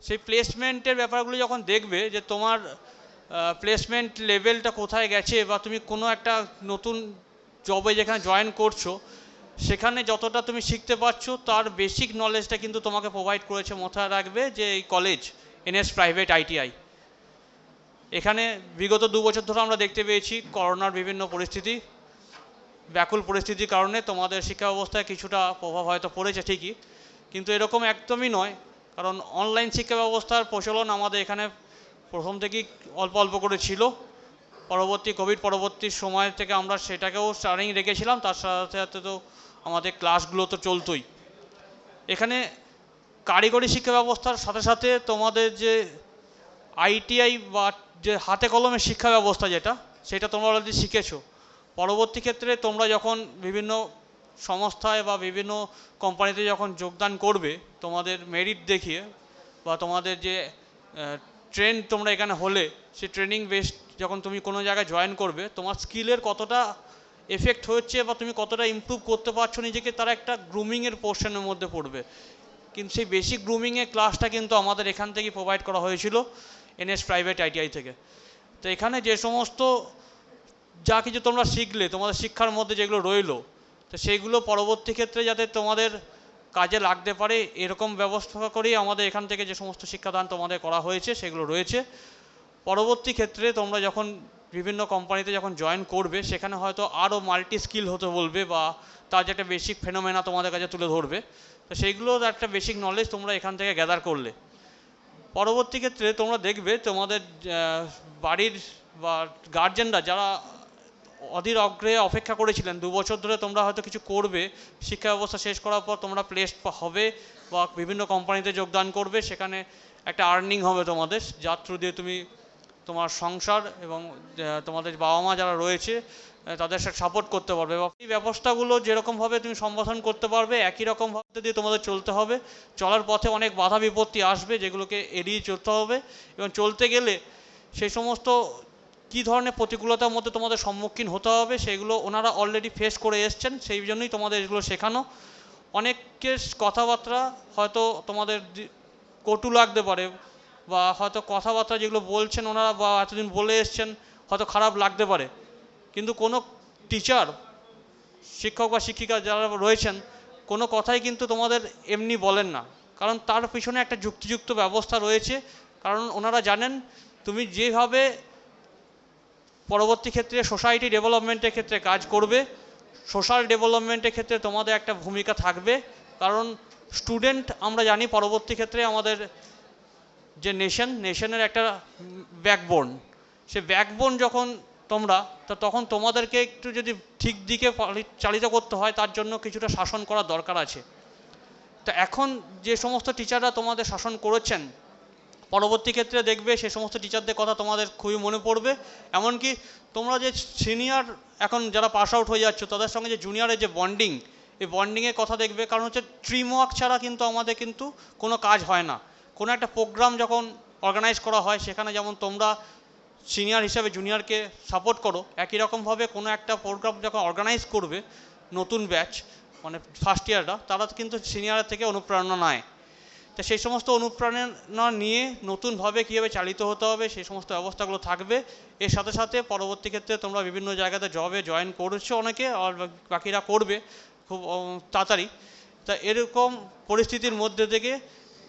Speaker 5: সেই প্লেসমেন্টের ব্যাপারগুলো যখন দেখবে যে তোমার প্লেসমেন্ট লেভেলটা কোথায় গেছে বা তুমি কোনো একটা নতুন জবে যেখানে জয়েন করছো, সেখানে যতটা তুমি শিখতে পারছো তার বেসিক নলেজটা কিন্তু তোমাকে প্রোভাইড করেছে, মাথায় রাখবে যে এই কলেজ এনএস প্রাইভেট আইটিআই। এখানে বিগত 2 বছর ধরে আমরা দেখতে পেয়েছি করোনার বিভিন্ন পরিস্থিতি, ব্যাকুল পরিস্থিতির কারণে তোমাদের শিক্ষা ব্যবস্থায় কিছুটা প্রভাব হয়তো পড়েছে ঠিকই, কিন্তু এরকম একদমই নয়। কারণ অনলাইন শিক্ষা ব্যবস্থার প্রচলন আমাদের এখানে প্রথম থেকেই অল্প অল্প করে ছিল। পরবর্তী কোভিড পরবর্তী সময় থেকে আমরা সেটাকেও স্টার্টিং রেখেছিলাম, তার সাথে সাথে তো আমাদের ক্লাসগুলো তো চলতোই। এখানে কারিগরি শিক্ষা ব্যবস্থার সাথে সাথে তোমাদের যে আইটিআই বা যে হাতে কলমের শিক্ষা ব্যবস্থা যেটা, সেটা তোমরা অলরেডি শিখেছো। পরবর্তী ক্ষেত্রে তোমরা যখন বিভিন্ন সংস্থায় বা বিভিন্ন কোম্পানিতে যখন যোগদান করবে, তোমাদের মেরিট দেখিয়ে বা তোমাদের যে ট্রেন তোমরা এখানে হলে, সেই ট্রেনিং বেসড যখন তুমি কোনো জায়গায় জয়েন করবে, তোমার স্কিলের কতটা এফেক্ট হচ্ছে বা তুমি কতটা ইমপ্রুভ করতে পারছো নিজেকে, তারা একটা গ্রুমিংয়ের পোর্শনের মধ্যে পড়বে। কিন্তু সেই বেসিক গ্রুমিংয়ের ক্লাসটা কিন্তু আমাদের এখান থেকেই প্রোভাইড করা হয়েছিল এনএস প্রাইভেট আইটিআই থেকে। তো এখানে যে সমস্ত যা কিছু তোমরা শিখলে, তোমাদের শিক্ষার মধ্যে যেগুলো রইলো, তো সেইগুলো পরবর্তী ক্ষেত্রে যাতে তোমাদের কাজে লাগতে পারে এরকম ব্যবস্থা করেই আমাদের এখান থেকে যে সমস্ত শিক্ষাদান তোমাদের করা হয়েছে সেগুলো রয়েছে। পরবর্তী ক্ষেত্রে তোমরা যখন বিভিন্ন কোম্পানিতে যখন জয়েন করবে, সেখানে হয়তো আরও মাল্টি স্কিল হতে বলবে বা তার যে একটা বেসিক ফেনোমেনা তোমাদের কাছে তুলে ধরবে, তো সেইগুলোর একটা বেসিক নলেজ তোমরা এখান থেকে গ্যাদার করলে। পরবর্তী ক্ষেত্রে তোমরা দেখবে তোমাদের বাড়ির বা গার্জেনরা যারা অধীর আগ্রহে অপেক্ষা করেছিলেন, 2 বছর ধরে তোমরা হয়তো কিছু করবে, শিক্ষা ব্যবস্থা শেষ করার পর তোমরা প্লেসড হবে বা বিভিন্ন কোম্পানিতে যোগদান করবে, সেখানে একটা আর্নিং হবে তোমাদের, যার থ্রু দিয়ে তুমি তোমার সংসার এবং তোমাদের বাবা মা যারা রয়েছে তাদের সাথে সাপোর্ট করতে পারবে। এবং এই ব্যবস্থাগুলো যেরকমভাবে তুমি সম্বোধন করতে পারবে, একই রকমভাবে দিয়ে তোমাদের চলতে হবে। চলার পথে অনেক বাধা বিপত্তি আসবে, যেগুলোকে এড়িয়ে চলতে হবে। এবং চলতে গেলে সেই সমস্ত কী ধরনের প্রতিকূলতার মধ্যে তোমাদের সম্মুখীন হতে হবে সেগুলো ওনারা অলরেডি ফেস করে এসছেন, সেই জন্যই তোমাদের এগুলো শেখানো। অনেকের কথাবার্তা হয়তো তোমাদের কটু লাগতে পারে বা হয়তো কথাবার্তা যেগুলো বলছেন ওনারা বা এতদিন বলে এসছেন হয়তো খারাপ লাগতে পারে, কিন্তু কোনো টিচার, শিক্ষক বা শিক্ষিকা যারা রয়েছেন, কোনো কথাই কিন্তু তোমাদের এমনি বলেন না, কারণ তার পিছনে একটা যুক্তিযুক্ত ব্যবস্থা রয়েছে। কারণ ওনারা জানেন তুমি যেভাবে পরবর্তী ক্ষেত্রে সোসাইটি ডেভেলপমেন্টের ক্ষেত্রে কাজ করবে, সোশ্যাল ডেভেলপমেন্টের ক্ষেত্রে তোমাদের একটা ভূমিকা থাকবে। কারণ স্টুডেন্ট আমরা জানি পরবর্তী ক্ষেত্রে আমাদের যে নেশনের একটা ব্যাকবোন, সে ব্যাকবোন যখন তোমরা, তো তখন তোমাদেরকে একটু যদি ঠিক দিকে চালিত করতে হয়, তার জন্য কিছুটা শাসন করার দরকার আছে। তো এখন যে সমস্ত টিচাররা তোমাদের শাসন করেছেন, পরবর্তী ক্ষেত্রে দেখবে সে সমস্ত টিচারদের কথা তোমাদের খুবই মনে পড়বে। এমনকি তোমরা যে সিনিয়র এখন যারা পাস আউট হয়ে যাচ্ছ, তাদের সঙ্গে যে জুনিয়রের যে বন্ডিং, এই বন্ডিংয়ের কথা দেখবে। কারণ হচ্ছে টিম ওয়ার্ক ছাড়া কিন্তু আমাদের কিন্তু কোনো কাজ হয় না। কোনো একটা প্রোগ্রাম যখন অর্গানাইজ করা হয়, সেখানে যেমন তোমরা সিনিয়র হিসাবে জুনিয়রকে সাপোর্ট করো, একই রকমভাবে কোনো একটা প্রোগ্রাম যখন অর্গানাইজ করবে নতুন ব্যাচ, মানে ফার্স্ট ইয়াররা, তারা কিন্তু সিনিয়রের থেকে অনুপ্রেরণা নেয়। তো সেই সমস্ত অনুপ্রেরণা নিয়ে নতুনভাবে কীভাবে চালিত হতে হবে সেই সমস্ত ব্যবস্থাগুলো থাকবে। এর সাথে সাথে পরবর্তী ক্ষেত্রে তোমরা বিভিন্ন জায়গাতে জবে জয়েন করেছো অনেকে, আর বাকিরা করবে খুব তাড়াতাড়ি। তা এরকম পরিস্থিতির মধ্যে থেকে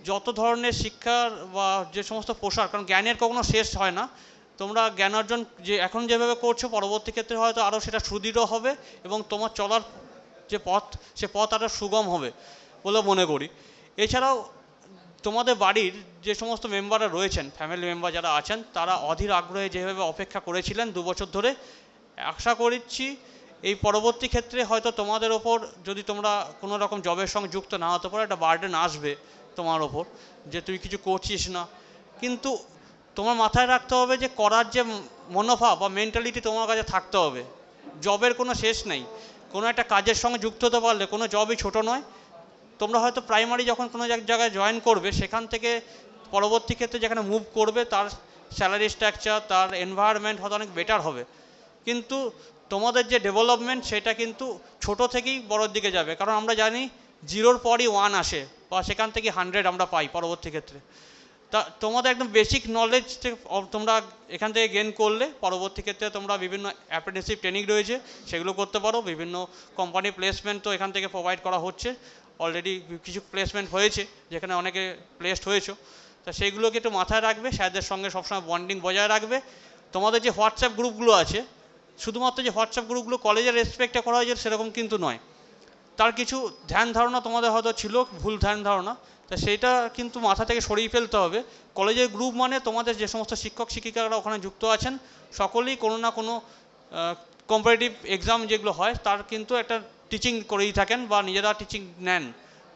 Speaker 5: যত ধরনের শিক্ষার বা যে সমস্ত প্রসার, কারণ জ্ঞানের কখনো শেষ হয় না, তোমরা জ্ঞান অর্জন যে এখন যেভাবে করছো পরবর্তী ক্ষেত্রে হয়তো আরও সেটা সুদৃঢ় হবে এবং তোমার চলার যে পথ, সে পথ আরও সুগম হবে বলে মনে করি। এছাড়াও তোমাদের বাড়ির যে সমস্ত মেম্বাররা রয়েছেন, ফ্যামিলি মেম্বার যারা আছেন, তারা অধীর আগ্রহে যেভাবে অপেক্ষা করেছিলেন 2 বছর ধরে, আশা করছি এই পরবর্তী ক্ষেত্রে হয়তো তোমাদের ওপর যদি তোমরা কোনো রকম জবের সঙ্গে যুক্ত না হতে পারো, একটা বার্ডেন আসবে তোমার ওপর যে তুই কিছু করছিস না। কিন্তু তোমার মাথায় রাখতে হবে যে করার যে মনোভাব বা মেন্টালিটি তোমার কাছে থাকতে হবে। জবের কোনো শেষ নেই, কোনো একটা কাজের সঙ্গে যুক্ত হতে পারলে কোনো জবই ছোটো নয়। তোমরা হয়তো প্রাইমারি যখন কোনো জায়গায় জয়েন করবে, সেখান থেকে পরবর্তী ক্ষেত্রে যেখানে মুভ করবে তার স্যালারি স্ট্রাকচার, তার এনভায়রনমেন্ট হয়তো অনেক বেটার হবে। কিন্তু তোমাদের যে ডেভেলপমেন্ট সেটা কিন্তু ছোট থেকেই বড়োর দিকে যাবে, কারণ আমরা জানি 0-র পরই 1 আসে বা সেখান থেকে 100 আমরা পাই পরবর্তী ক্ষেত্রে। তা তোমাদের একদম বেসিক নলেজ তোমরা এখান থেকে গেন করলে পরবর্তী ক্ষেত্রে তোমরা বিভিন্ন অ্যাপ্রেন্টিসশিপ ট্রেনিং রয়েছে সেগুলো করতে পারো। বিভিন্ন কোম্পানি প্লেসমেন্ট তো এখান থেকে প্রোভাইড করা হচ্ছে, অলরেডি কিছু প্লেসমেন্ট হয়েছে যেখানে অনেকে প্লেসড হয়েছো। তা সেইগুলোকে একটু মাথায় রাখবে, স্যারদের সঙ্গে সবসময় বন্ডিং বজায় রাখবে। তোমাদের যে হোয়াটসঅ্যাপ গ্রুপগুলো আছে, শুধুমাত্র যে হোয়াটসঅ্যাপ গ্রুপগুলো কলেজের রেসপেক্টে করা হয়েছে সেরকম কিন্তু নয়, তার কিছু ধ্যান ধারণা তোমাদের হয়তো ছিল, ভুল ধ্যান ধারণা। তা সেইটা কিন্তু মাথা থেকে সরিয়ে ফেলতে হবে। কলেজের গ্রুপ মানে তোমাদের যে সমস্ত শিক্ষক শিক্ষিকারা ওখানে যুক্ত আছেন সকলেই কোনো না কোনো কম্পারেটিভ এক্সাম যেগুলো হয় তার কিন্তু একটা টিচিং করেই থাকেন বা নিজেরা টিচিং নেন।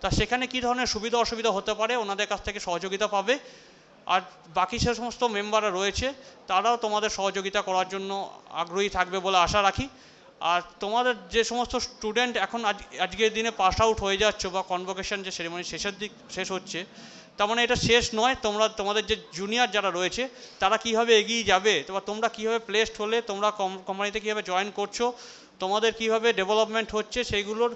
Speaker 5: তা সেখানে কী ধরনের সুবিধা অসুবিধা হতে পারে ওনাদের কাছ থেকে সহযোগিতা পাবে। আর বাকি সে সমস্ত মেম্বাররা রয়েছে তারাও তোমাদের সহযোগিতা করার জন্য আগ্রহী থাকবে বলে আশা রাখি। আর তোমাদের যে সমস্ত স্টুডেন্ট এখন আজকের দিনে পাস আউট হয়ে যাচ্ছ বা কনভোকেশন যে সেরেমনি শেষ হচ্ছে, তার মানে এটা শেষ নয়। তোমাদের যে জুনিয়র যারা রয়েছে তারা কীভাবে এগিয়ে যাবে, তোমরা কীভাবে প্লেসড হলে, তোমরা কোম্পানিতে কীভাবে জয়েন করছো, তোমাদের কীভাবে ডেভেলপমেন্ট হচ্ছে, সেইগুলোর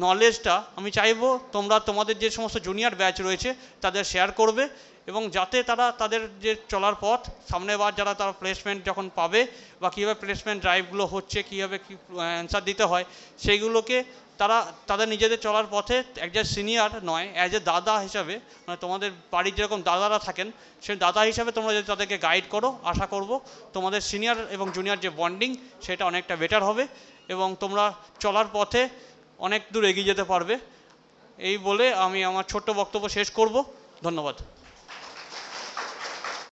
Speaker 5: নলেজটা আমি চাইবো তোমরা তোমাদের যে সমস্ত জুনিয়র ব্যাচ রয়েছে তাদের শেয়ার করবে, এবং যাতে তারা তাদের যে চলার পথ সামনেবার যারা তারা প্লেসমেন্ট যখন পাবে বা কীভাবে প্লেসমেন্ট ড্রাইভগুলো হচ্ছে, কীভাবে কী অ্যান্সার দিতে হয়, সেইগুলোকে তারা তাদের নিজেদের চলার পথে একজন সিনিয়র নয়, অ্যাজ এ দাদা হিসাবে, মানে তোমাদের বাড়ির যেরকম দাদারা থাকেন সেই দাদা হিসাবে তোমরা যদি তাদেরকে গাইড করো, আশা করব তোমাদের সিনিয়র এবং জুনিয়র যে বন্ডিং সেটা অনেকটা বেটার হবে এবং তোমরা চলার পথে অনেক দূর এগিয়ে যেতে পারবে। এই বলে আমি আমার ছোট্ট বক্তব্য শেষ করব। ধন্যবাদ।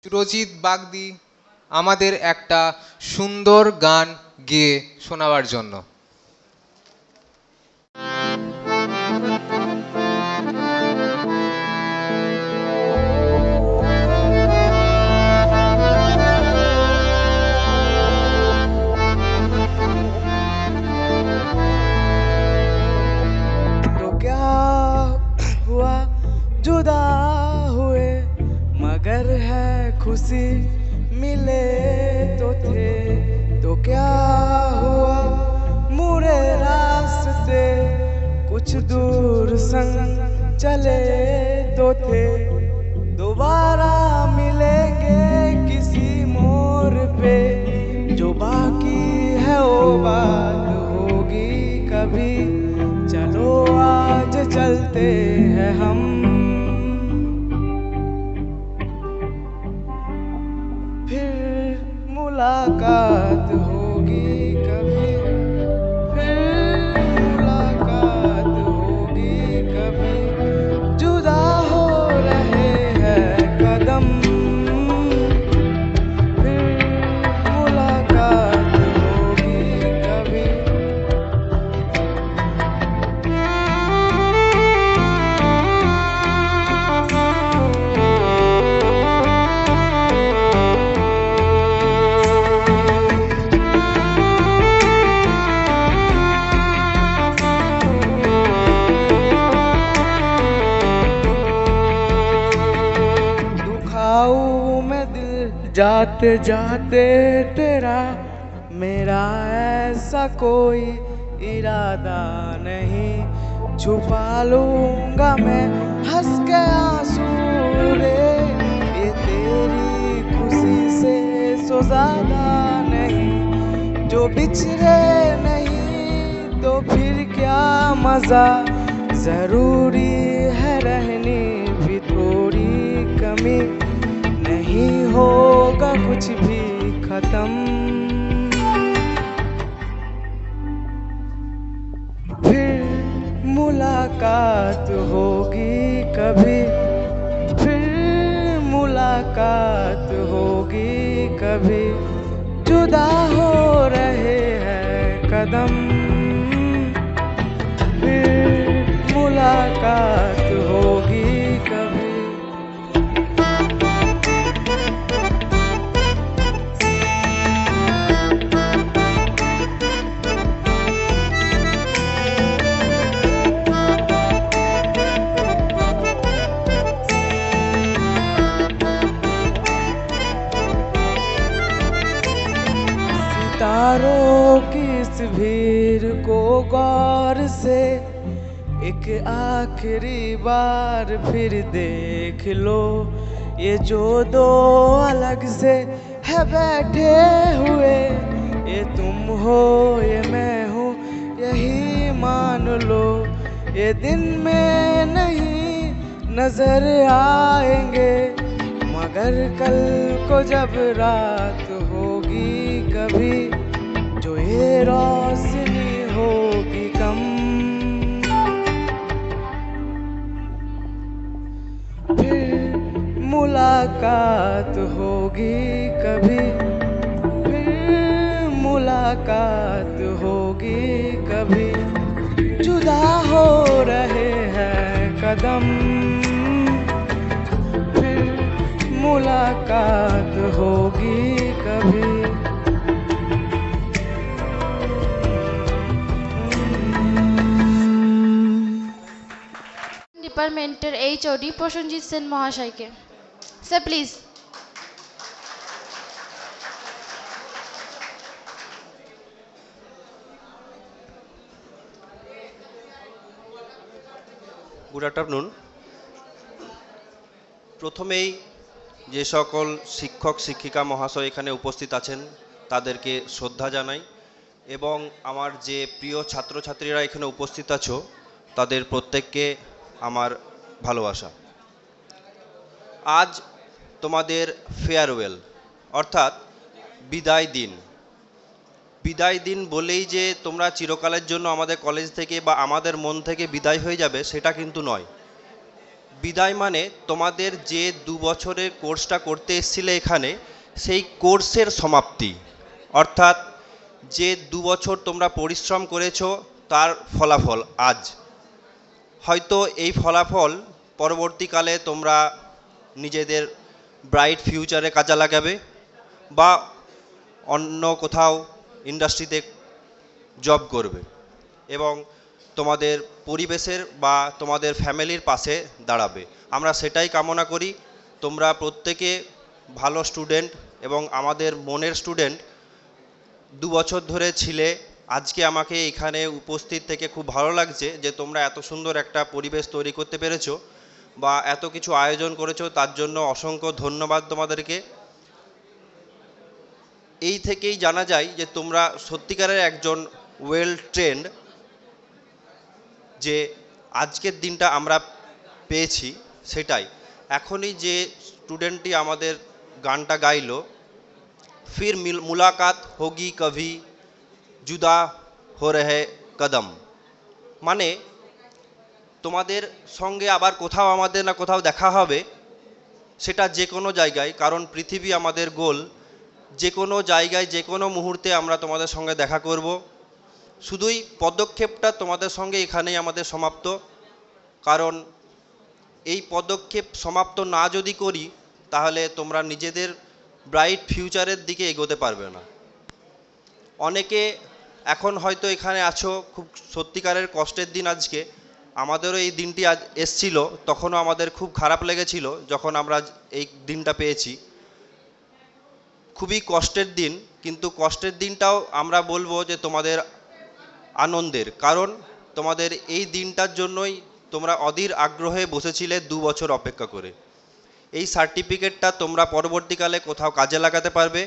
Speaker 1: সুরজিৎ বাগদি আমাদের একটা সুন্দর গান গেয়ে শোনাবার জন্য।
Speaker 6: तो क्या हुआ जुदा हुए मगर है खुशी मिले तो थे, तो क्या हुआ मुड़े रास्ते कुछ दूर संग चले तो थे, दोबारा मिलेंगे किसी मोड़ पे जो बाकी है वो बात होगी कभी, चलो आज चलते हैं हम। फिर मुलाकात होगी कभी, फिर मुलाकात होगी कभी, जुदा हो रहे हैं कदम, फिर मुलाकात होगी कभी। दुखाऊं मैं दिल जाते जाते तेरा, मेरा ऐसा कोई इरादा नहीं, छुपा लूंगा मैं हंस के आंसू रे, ये तेरी खुशी से सो ज्यादा नहीं, जो बिछड़े नहीं तो फिर क्या मजा, जरूरी है रहनी भी थोड़ी कमी, नहीं होगा कुछ भी खत्म। फिर मुलाकात होगी कभी, फिर मुलाकात होगी कभी, जुदा हो रहे हैं कदम। कदम, फिर मुलाकात होगी कभी। सितारों की इस भीड़ को गौर से एक आखिरी बार फिर देख लो। ये जो दो अलग से है बैठे हुए, ये तुम हो ये मैं हूँ यही मान लो। ये दिन में नहीं नजर आएंगे, मगर कल को जब रात होगी कभी, जो ये रोशनी होगी कम, फिर मुलाकात होगी कभी, फिर मुलाकात होगी कभी। जुदा हो रहे हैं कदम, फिर मुलाकात होगी कभी।
Speaker 7: ডিপার্টমেন্টের এইচওডি প্রসেনজিৎ সেন মহাশয়কে। Sir please.
Speaker 8: Good afternoon. প্রথমেই যে সকল শিক্ষক শিক্ষিকা মহাশয় এখানে উপস্থিত আছেন তাদেরকে শ্রদ্ধা জানাই, এবং আমার যে প্রিয় ছাত্রছাত্রীরা এখানে উপস্থিত আছো তাদের প্রত্যেককে আমার ভালোবাসা। আজ তোমাদের ফেয়ারওয়েল অর্থাৎ বিদায় দিন। বিদায় দিন বলেই যে তোমরা চিরকালের জন্য আমাদের কলেজ থেকে বা আমাদের মন থেকে বিদায় হয়ে যাবে সেটা কিন্তু নয়। বিদায় মানে তোমাদের যে 2 বছরের কোর্সটা করতে এসেছিলে এখানে, সেই কোর্সের সমাপ্তি, অর্থাৎ যে 2 বছর তোমরা পরিশ্রম করেছো তার ফলাফল আজ। হয়তো এই ফলাফল পরবর্তীকালে তোমরা নিজেদের ব্রাইট ফিউচারে কাজে লাগাবে বা অন্য কোথাও ইন্ডাস্ট্রিতে জব করবে এবং তোমাদের পরিবেশের বা তোমাদের ফ্যামিলির পাশে দাঁড়াবে। আমরা সেটাই কামনা করি। তোমরা প্রত্যেকে ভালো স্টুডেন্ট এবং আমাদের মনের স্টুডেন্ট। 2 বছর ধরে ছিলে, আজকে আমাকে এখানে উপস্থিত থেকে খুব ভালো লাগছে যে তোমরা এত সুন্দর একটা পরিবেশ তৈরি করতে পেরেছো বা এত কিছু আয়োজন করেছো, তার জন্য অসংখ্য ধন্যবাদ তোমাদেরকে। এই থেকেই জানা যায় যে তোমরা সত্যিকারের একজন ওয়েল ট্রেন্ড। যে আজকের দিনটা আমরা পেয়েছি সেটাই। এখনই যে স্টুডেন্টটি আমাদের গানটা গাইলো, ফির মুলাকাত হোগি কভি, জুদা হো রহে কদম, মানে তোমাদের সঙ্গে আবার কোথাও আমাদের না কোথাও দেখা হবে, সেটা যে কোনো জায়গায়, কারণ পৃথিবী আমাদের গোল। যে কোনো জায়গায় যে কোনো মুহূর্তে আমরা তোমাদের সঙ্গে দেখা করব। শুধুই পদক্ষেপটা তোমাদের সঙ্গে এখানেই আমাদের সমাপ্ত, কারণ এই পদক্ষেপ সমাপ্ত না যদি করি তাহলে তোমরা নিজেদের ব্রাইট ফিউচারের দিকে এগোতে পারবে না। অনেকে এখন হয়তো এখানে আছো, খুব সত্যিকারের কষ্টের দিন আজকে। আমাদেরও এই দিনটি আজ এসছিল, তখনও আমাদের খুব খারাপ লেগেছিল যখন আমরা এই দিনটা পেয়েছি। খুবই কষ্টের দিন, কিন্তু কষ্টের দিনটাও আমরা বলবো যে তোমাদের আনন্দের, কারণ তোমাদের এই দিনটার জন্যই তোমরা অধীর আগ্রহে বসেছিলে 2 বছর অপেক্ষা করে। এই সার্টিফিকেটটা তোমরা পরবর্তীকালে কোথাও কাজে লাগাতে পারবে,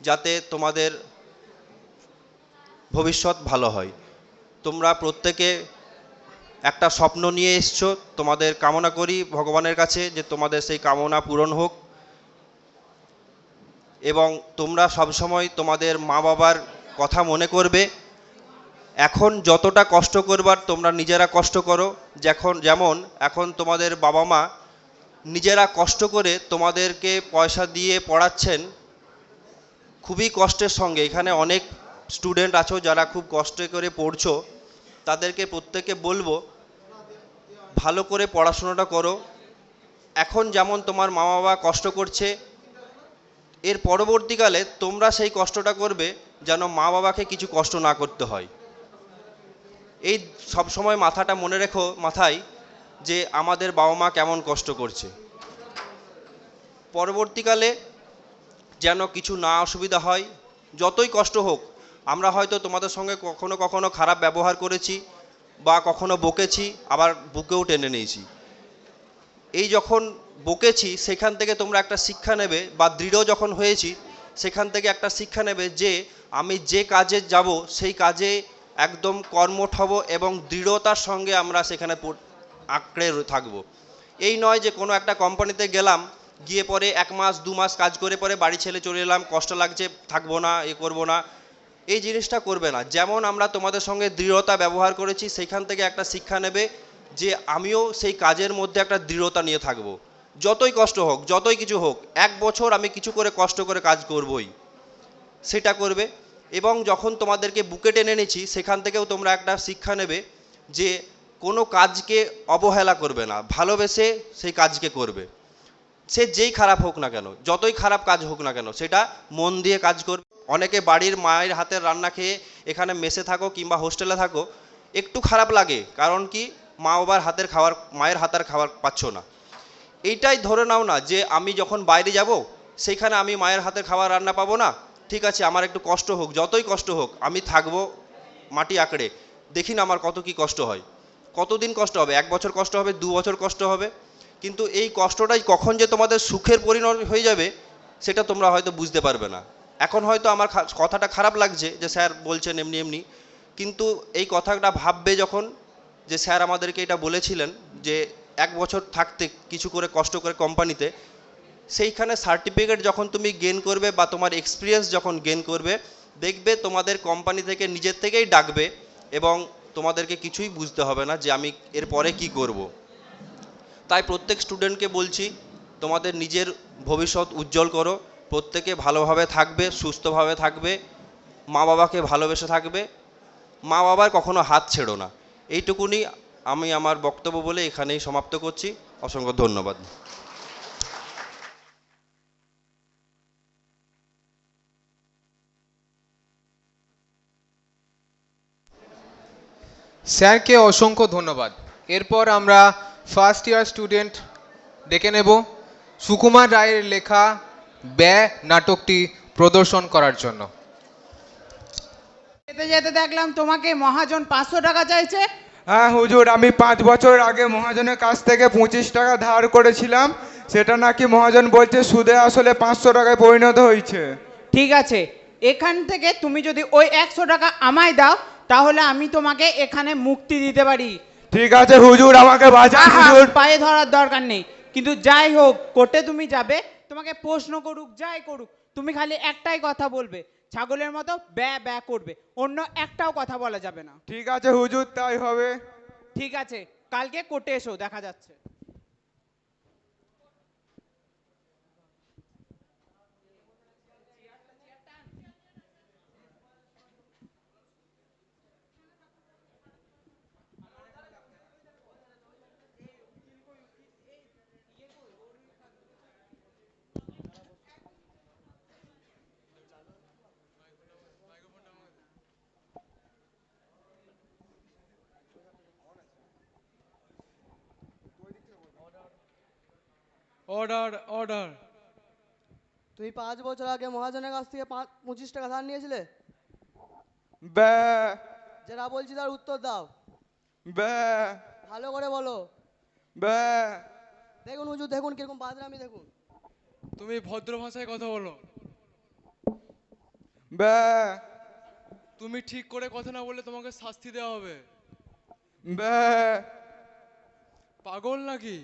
Speaker 8: যাতে তোমাদের ভবিষ্যৎ ভালো হয়। তোমরা প্রত্যেকে একটা স্বপ্ন নিয়ে এসছো, তোমাদের কামনা করি ভগবানের কাছে যে তোমাদের সেই কামনা পূরণ হোক, এবং তোমরা সবসময় তোমাদের মা বাবার কথা মনে করবে। এখন যতটা কষ্ট করবার তোমরা নিজেরা কষ্ট করো, যেমন এখন তোমাদের বাবা মা নিজেরা কষ্ট করে তোমাদেরকে পয়সা দিয়ে পড়াচ্ছেন খুবই কষ্টের সঙ্গে। এখানে অনেক স্টুডেন্ট আছো যারা খুব কষ্ট করে পড়ছো, তাদেরকে প্রত্যেককে বলবো ভালো করে পড়াশোনাটা করো। এখন যেমন তোমার মা বাবা কষ্ট করছে, এর পরবর্তীকালে তোমরা সেই কষ্টটা করবে যেন মা বাবাকে কিছু কষ্ট না করতে হয়। এই সব সময় মাথাটা মনে রেখো মাথায়, যে আমাদের বাবা মা কেমন কষ্ট করছে। পরবর্তীকালে যেন কিছু না অসুবিধা হয়, যতই কষ্ট হোক। আমরা হয়তো তোমাদের সঙ্গে কখনো কখনো খারাপ ব্যবহার করেছি বা কখনো বকেছি, আবার বুকেও টেনে নিয়েছি। এই যখন বকেছি সেখান থেকে তোমরা একটা শিক্ষা নেবে, বা দৃঢ় যখন হয়েছি সেখান থেকে একটা শিক্ষা নেবে যে আমি যে কাজে যাব সেই কাজে একদম কর্মঠ হব এবং দৃঢ়তার সঙ্গে আমরা সেখানে আঁকড়ে থাকবো। এই নয় যে কোনো একটা কোম্পানিতে গেলাম, গিয়ে পরে 1 মাস 2 মাস কাজ করে পরে বাড়ি ছেড়ে চলে এলাম, কষ্ট লাগছে, থাকবো না, এ করবো না। এই জিনিসটা করবে না। যেমন আমরা তোমাদের সঙ্গে দৃঢ়তা ব্যবহার করেছি, সেইখান থেকে একটা শিক্ষা নেবে যে আমিও সেই কাজের মধ্যে একটা দৃঢ়তা নিয়ে থাকবো। যতই কষ্ট হোক, যতই কিছু হোক, 1 বছর আমি কিছু করে কষ্ট করে কাজ করবই, সেটা করবে। এবং যখন তোমাদেরকে বুকে টেনে নিয়েছি সেখান থেকেও তোমরা একটা শিক্ষা নেবে যে কোনো কাজকে অবহেলা করবে না, ভালোবেসে সেই কাজকে করবে। সে যেই খারাপ হোক না কেন, যতই খারাপ কাজ হোক না কেন, সেটা মন দিয়ে কাজ করবে। অনেকে বাড়ির মায়ের হাতের রান্না খেয়ে এখানে মেসে থাকো কিংবা হোস্টেলে থাকো, একটু খারাপ লাগে, কারণ কি মা বাবার হাতের খাবার, মায়ের হাতের খাবার পাচ্ছ না। এইটাই ধরে নাও না যে আমি যখন বাইরে যাব সেইখানে আমি মায়ের হাতের খাবার রান্না পাবো না। ঠিক আছে, আমার একটু কষ্ট হোক, যতই কষ্ট হোক, আমি থাকবো মাটি আঁকড়ে। দেখি না আমার কত কি কষ্ট হয়, কতদিন কষ্ট হবে, 1 বছর কষ্ট হবে, 2 বছর কষ্ট হবে, কিন্তু এই কষ্টটাই কখন যে তোমাদের সুখের পরিণত হয়ে যাবে সেটা তোমরা হয়তো বুঝতে পারবে না। এখন হয়তো আমার কথাটা খারাপ লাগছে যে স্যার বলছেন এমনি এমনি, কিন্তু এই কথাটা ভাববে যখন, যে স্যার আমাদেরকে এটা বলেছিলেন যে 1 বছর থাকতে কিছু করে কষ্ট করে কোম্পানিতে, সেইখানে সার্টিফিকেট যখন তুমি গেইন করবে বা তোমার এক্সপিরিয়েন্স যখন গেইন করবে, দেখবে তোমাদের কোম্পানি থেকে নিজের থেকেই ডাকবে এবং তোমাদেরকে কিছুই বুঝতে হবে না যে আমি এরপরে কি করব। তাই প্রত্যেক স্টুডেন্টকে বলছি, তোমাদের নিজের ভবিষ্যৎ উজ্জ্বল করো, প্রত্যেকে ভালোভাবে থাকবে, সুস্থভাবে থাকবে, মা বাবাকে ভালোবেসে থাকবে, মা বাবার কখনো হাত ছেড়ো না। এইটুকুনি আমি আমার বক্তব্য বলে এখানেই সমাপ্ত করছি। অসংখ্য ধন্যবাদ।
Speaker 1: স্যারকে অসংখ্য ধন্যবাদ। এরপর আমরা ফার্স্ট ইয়ার স্টুডেন্ট ডেকে নেব সুকুমার রায়ের লেখা ব্যয় নাটকটি প্রদর্শন করার জন্য।
Speaker 9: যেতে যেতে দেখলাম তোমাকে মহাজন 500 টাকা চাইছে।
Speaker 10: হ্যাঁ হুজুর, আমি 5 বছর আগে মহাজনের কাছ থেকে 25 টাকা ধার করেছিলাম, সেটা নাকি মহাজন বলছে সুদে আসলে 500 টাকায় পরিণত হয়েছে।
Speaker 9: ঠিক আছে, এখান থেকে তুমি যদি ওই 100 টাকা আমায় দাও তাহলে আমি তোমাকে এখানে মুক্তি দিতে পারি।
Speaker 10: ঠিক আছে হুজুর, আমাকে বাঁচান হুজুর।
Speaker 9: পায়ে ধরার দরকার নেই, কিন্তু যাই হোক কোর্টে তুমি যাবে, তোমাকে প্রশ্ন করুক যাই করুক, তুমি খালি একটাই কথা বলবে, ছাগলের মতো ব্যা ব্যা করবে, অন্য একটাও কথা বলা যাবে না।
Speaker 10: ঠিক আছে হুজুর, তাই হবে।
Speaker 9: ঠিক আছে, কালকে কোর্টে এসো, দেখা যাচ্ছে।
Speaker 6: Order order.
Speaker 11: তুই 5 বছর আগে মহাজনের কাছ থেকে 25 টাকা ধার নিয়েছিলে?
Speaker 10: ব্যা
Speaker 11: যেটা বলছি তার উত্তর দাও।
Speaker 10: ব্যা
Speaker 11: ভালো করে বলো।
Speaker 10: ব্যা
Speaker 11: দেখুন হুজুর, দেখুন কিরকম বাদরামি, দেখুন।
Speaker 6: তুমি ভদ্র ভাষায় কথা বলো।
Speaker 10: ব্যা
Speaker 6: তুমি ঠিক করে কথা না বললে তোমাকে শাস্তি দেওয়া হবে।
Speaker 10: ব্যা
Speaker 6: পাগল নাকি?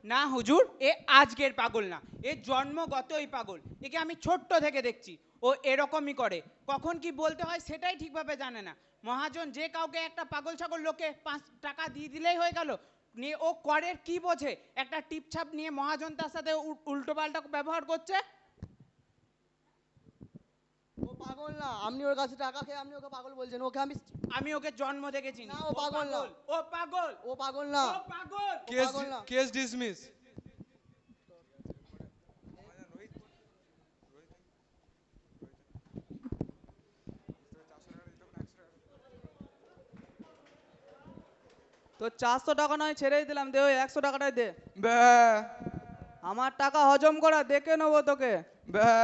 Speaker 9: না হুজুর, এ আজকের পাগল না, এ জন্মগতই পাগল। একে আমি ছোট্ট থেকে দেখছি, ও এরকমই করে, কখন কি বলতে হয় সেটাই ঠিকভাবে জানে না। মহাজন যে কাউকে একটা পাগল ছাগল লোকে 5 টাকা দিয়ে দিলেই হয়ে গেল, নিয়ে ও করের কি বোঝে? একটা টিপছাপ নিয়ে মহাজন তার সাথে উল্টো পাল্টা ব্যবহার করছে।
Speaker 11: ও পাগল না, আপনি ওর কাছে টাকা খেয়ে আপনি ওকে পাগল বলছেন। ওকে
Speaker 9: আমি ওকে জন্ম থেকে চিনি।
Speaker 11: না, ও পাগল না।
Speaker 9: ও পাগল।
Speaker 11: ও পাগল না।
Speaker 9: ও পাগল।
Speaker 6: Case dismiss.
Speaker 12: তো 400 টাকা নয় ছেড়েই দিলাম, দে ওই 100 টাকাটাই দে।
Speaker 10: ব্যা
Speaker 12: আমার টাকা হজম করা, দেখে নেবো তোকে।
Speaker 10: ব্যা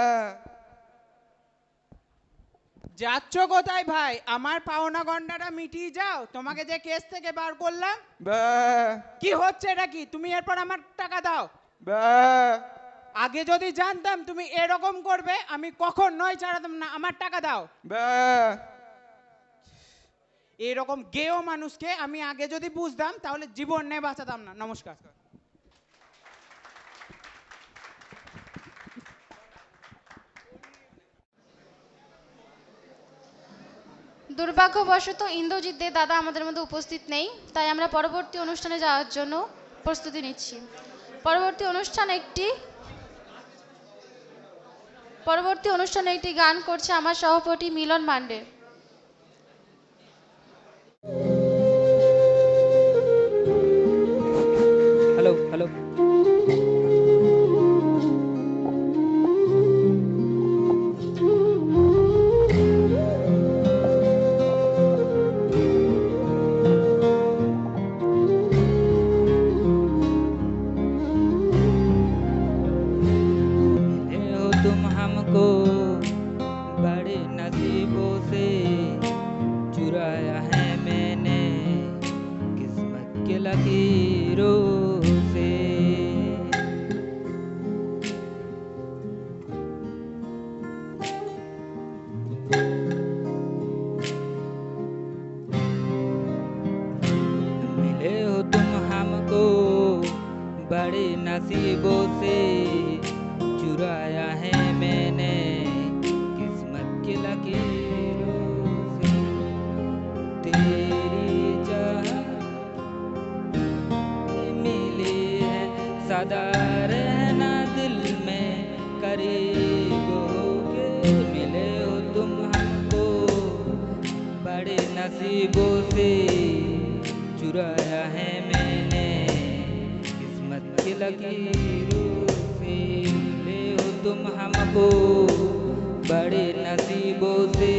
Speaker 9: যাচ্ছ কোথায় ভাই? আমার পাওনা গন্ডাটা মিটিয়ে যাও। তোমাকে যে কেস থেকে বার করলাম।
Speaker 10: ব্যা
Speaker 9: কি হচ্ছে এটা কি? তুমি এরপর আমার টাকা দাও।
Speaker 10: ব্যা
Speaker 9: আগে যদি জানতাম তুমি এরকম করবে, আমি কখন নয় ছাড়াতাম না। আমার টাকা দাও।
Speaker 10: ব্যা
Speaker 9: এরকম গেও মানুষকে আমি আগে যদি বুঝতাম তাহলে জীবন নিয়ে বাঁচাতাম না। নমস্কার।
Speaker 7: দুর্ভাগ্যবশত ইন্দ্রজিৎ দে দাদা আমাদের মধ্যে উপস্থিত নেই, তাই আমরা পরবর্তী অনুষ্ঠানে যাওয়ার জন্য প্রস্তুতি নিচ্ছি। পরবর্তী অনুষ্ঠানে একটি গান করছে আমার সহপাঠী মিলন মান্ডে।
Speaker 13: Hello hello. तुम हमको बड़े नसीबों से चुराया है मैंने किस्मत के लकीरों से। मिले हो तुम हमको बड़े नसीबों से चुराया है मैंने किस्मत की लकीरों से। तेरी चाहत मिली है सदा रहना दिल में करीब होके। मिले हो तुम हमको बड़े नसीबों से चुराया है मैंने किस्मत की लकीरों से। तुम हमको बड़े नसीबों से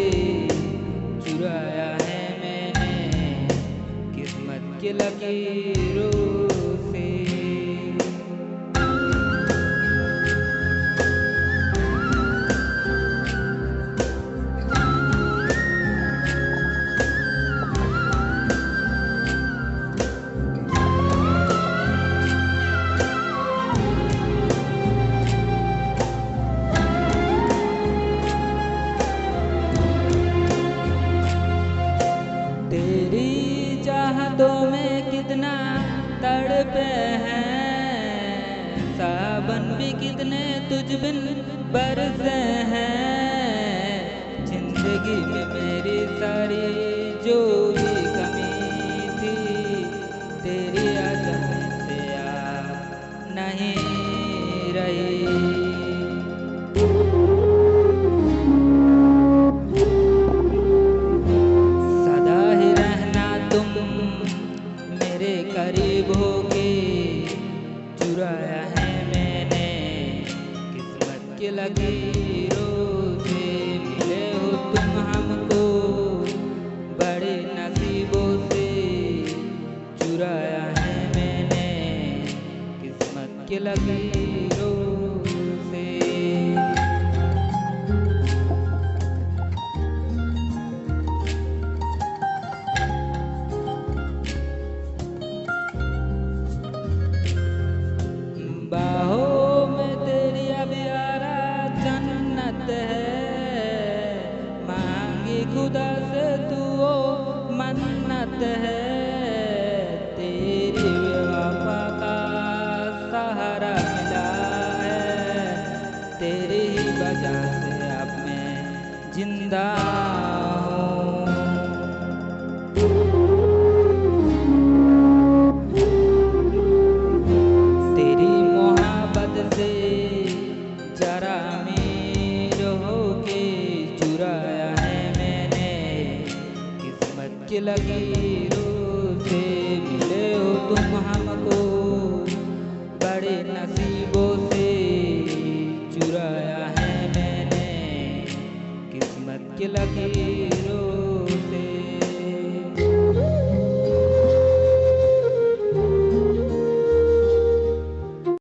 Speaker 13: चुराया है मैंने किस्मत की लकीरों से। चाहतों में कितना तड़पे हैं, सावन भी कितने तुझ बिन बरसे हैं। जिंदगी में मेरी सारी जो भी कमी थी तेरी याद से याद नहीं रही। करीब होके चुराया है मैंने किस्मत की लकीरों से। मिले हो तुम हमको बड़े नसीबों से चुराया है मैंने किस्मत की लकीरों से। बाहों में तेरी अब यारा जन्नत है, मांगी खुदा से तू वो मन्नत है। तेरी बेवफा का सहारा मिला है, तेरी ही वजह से अब मैं जिंदा हूँ। से जरा अमीर होके चुराया नसीबों से चुराया है मैंने किस्मत की लकीर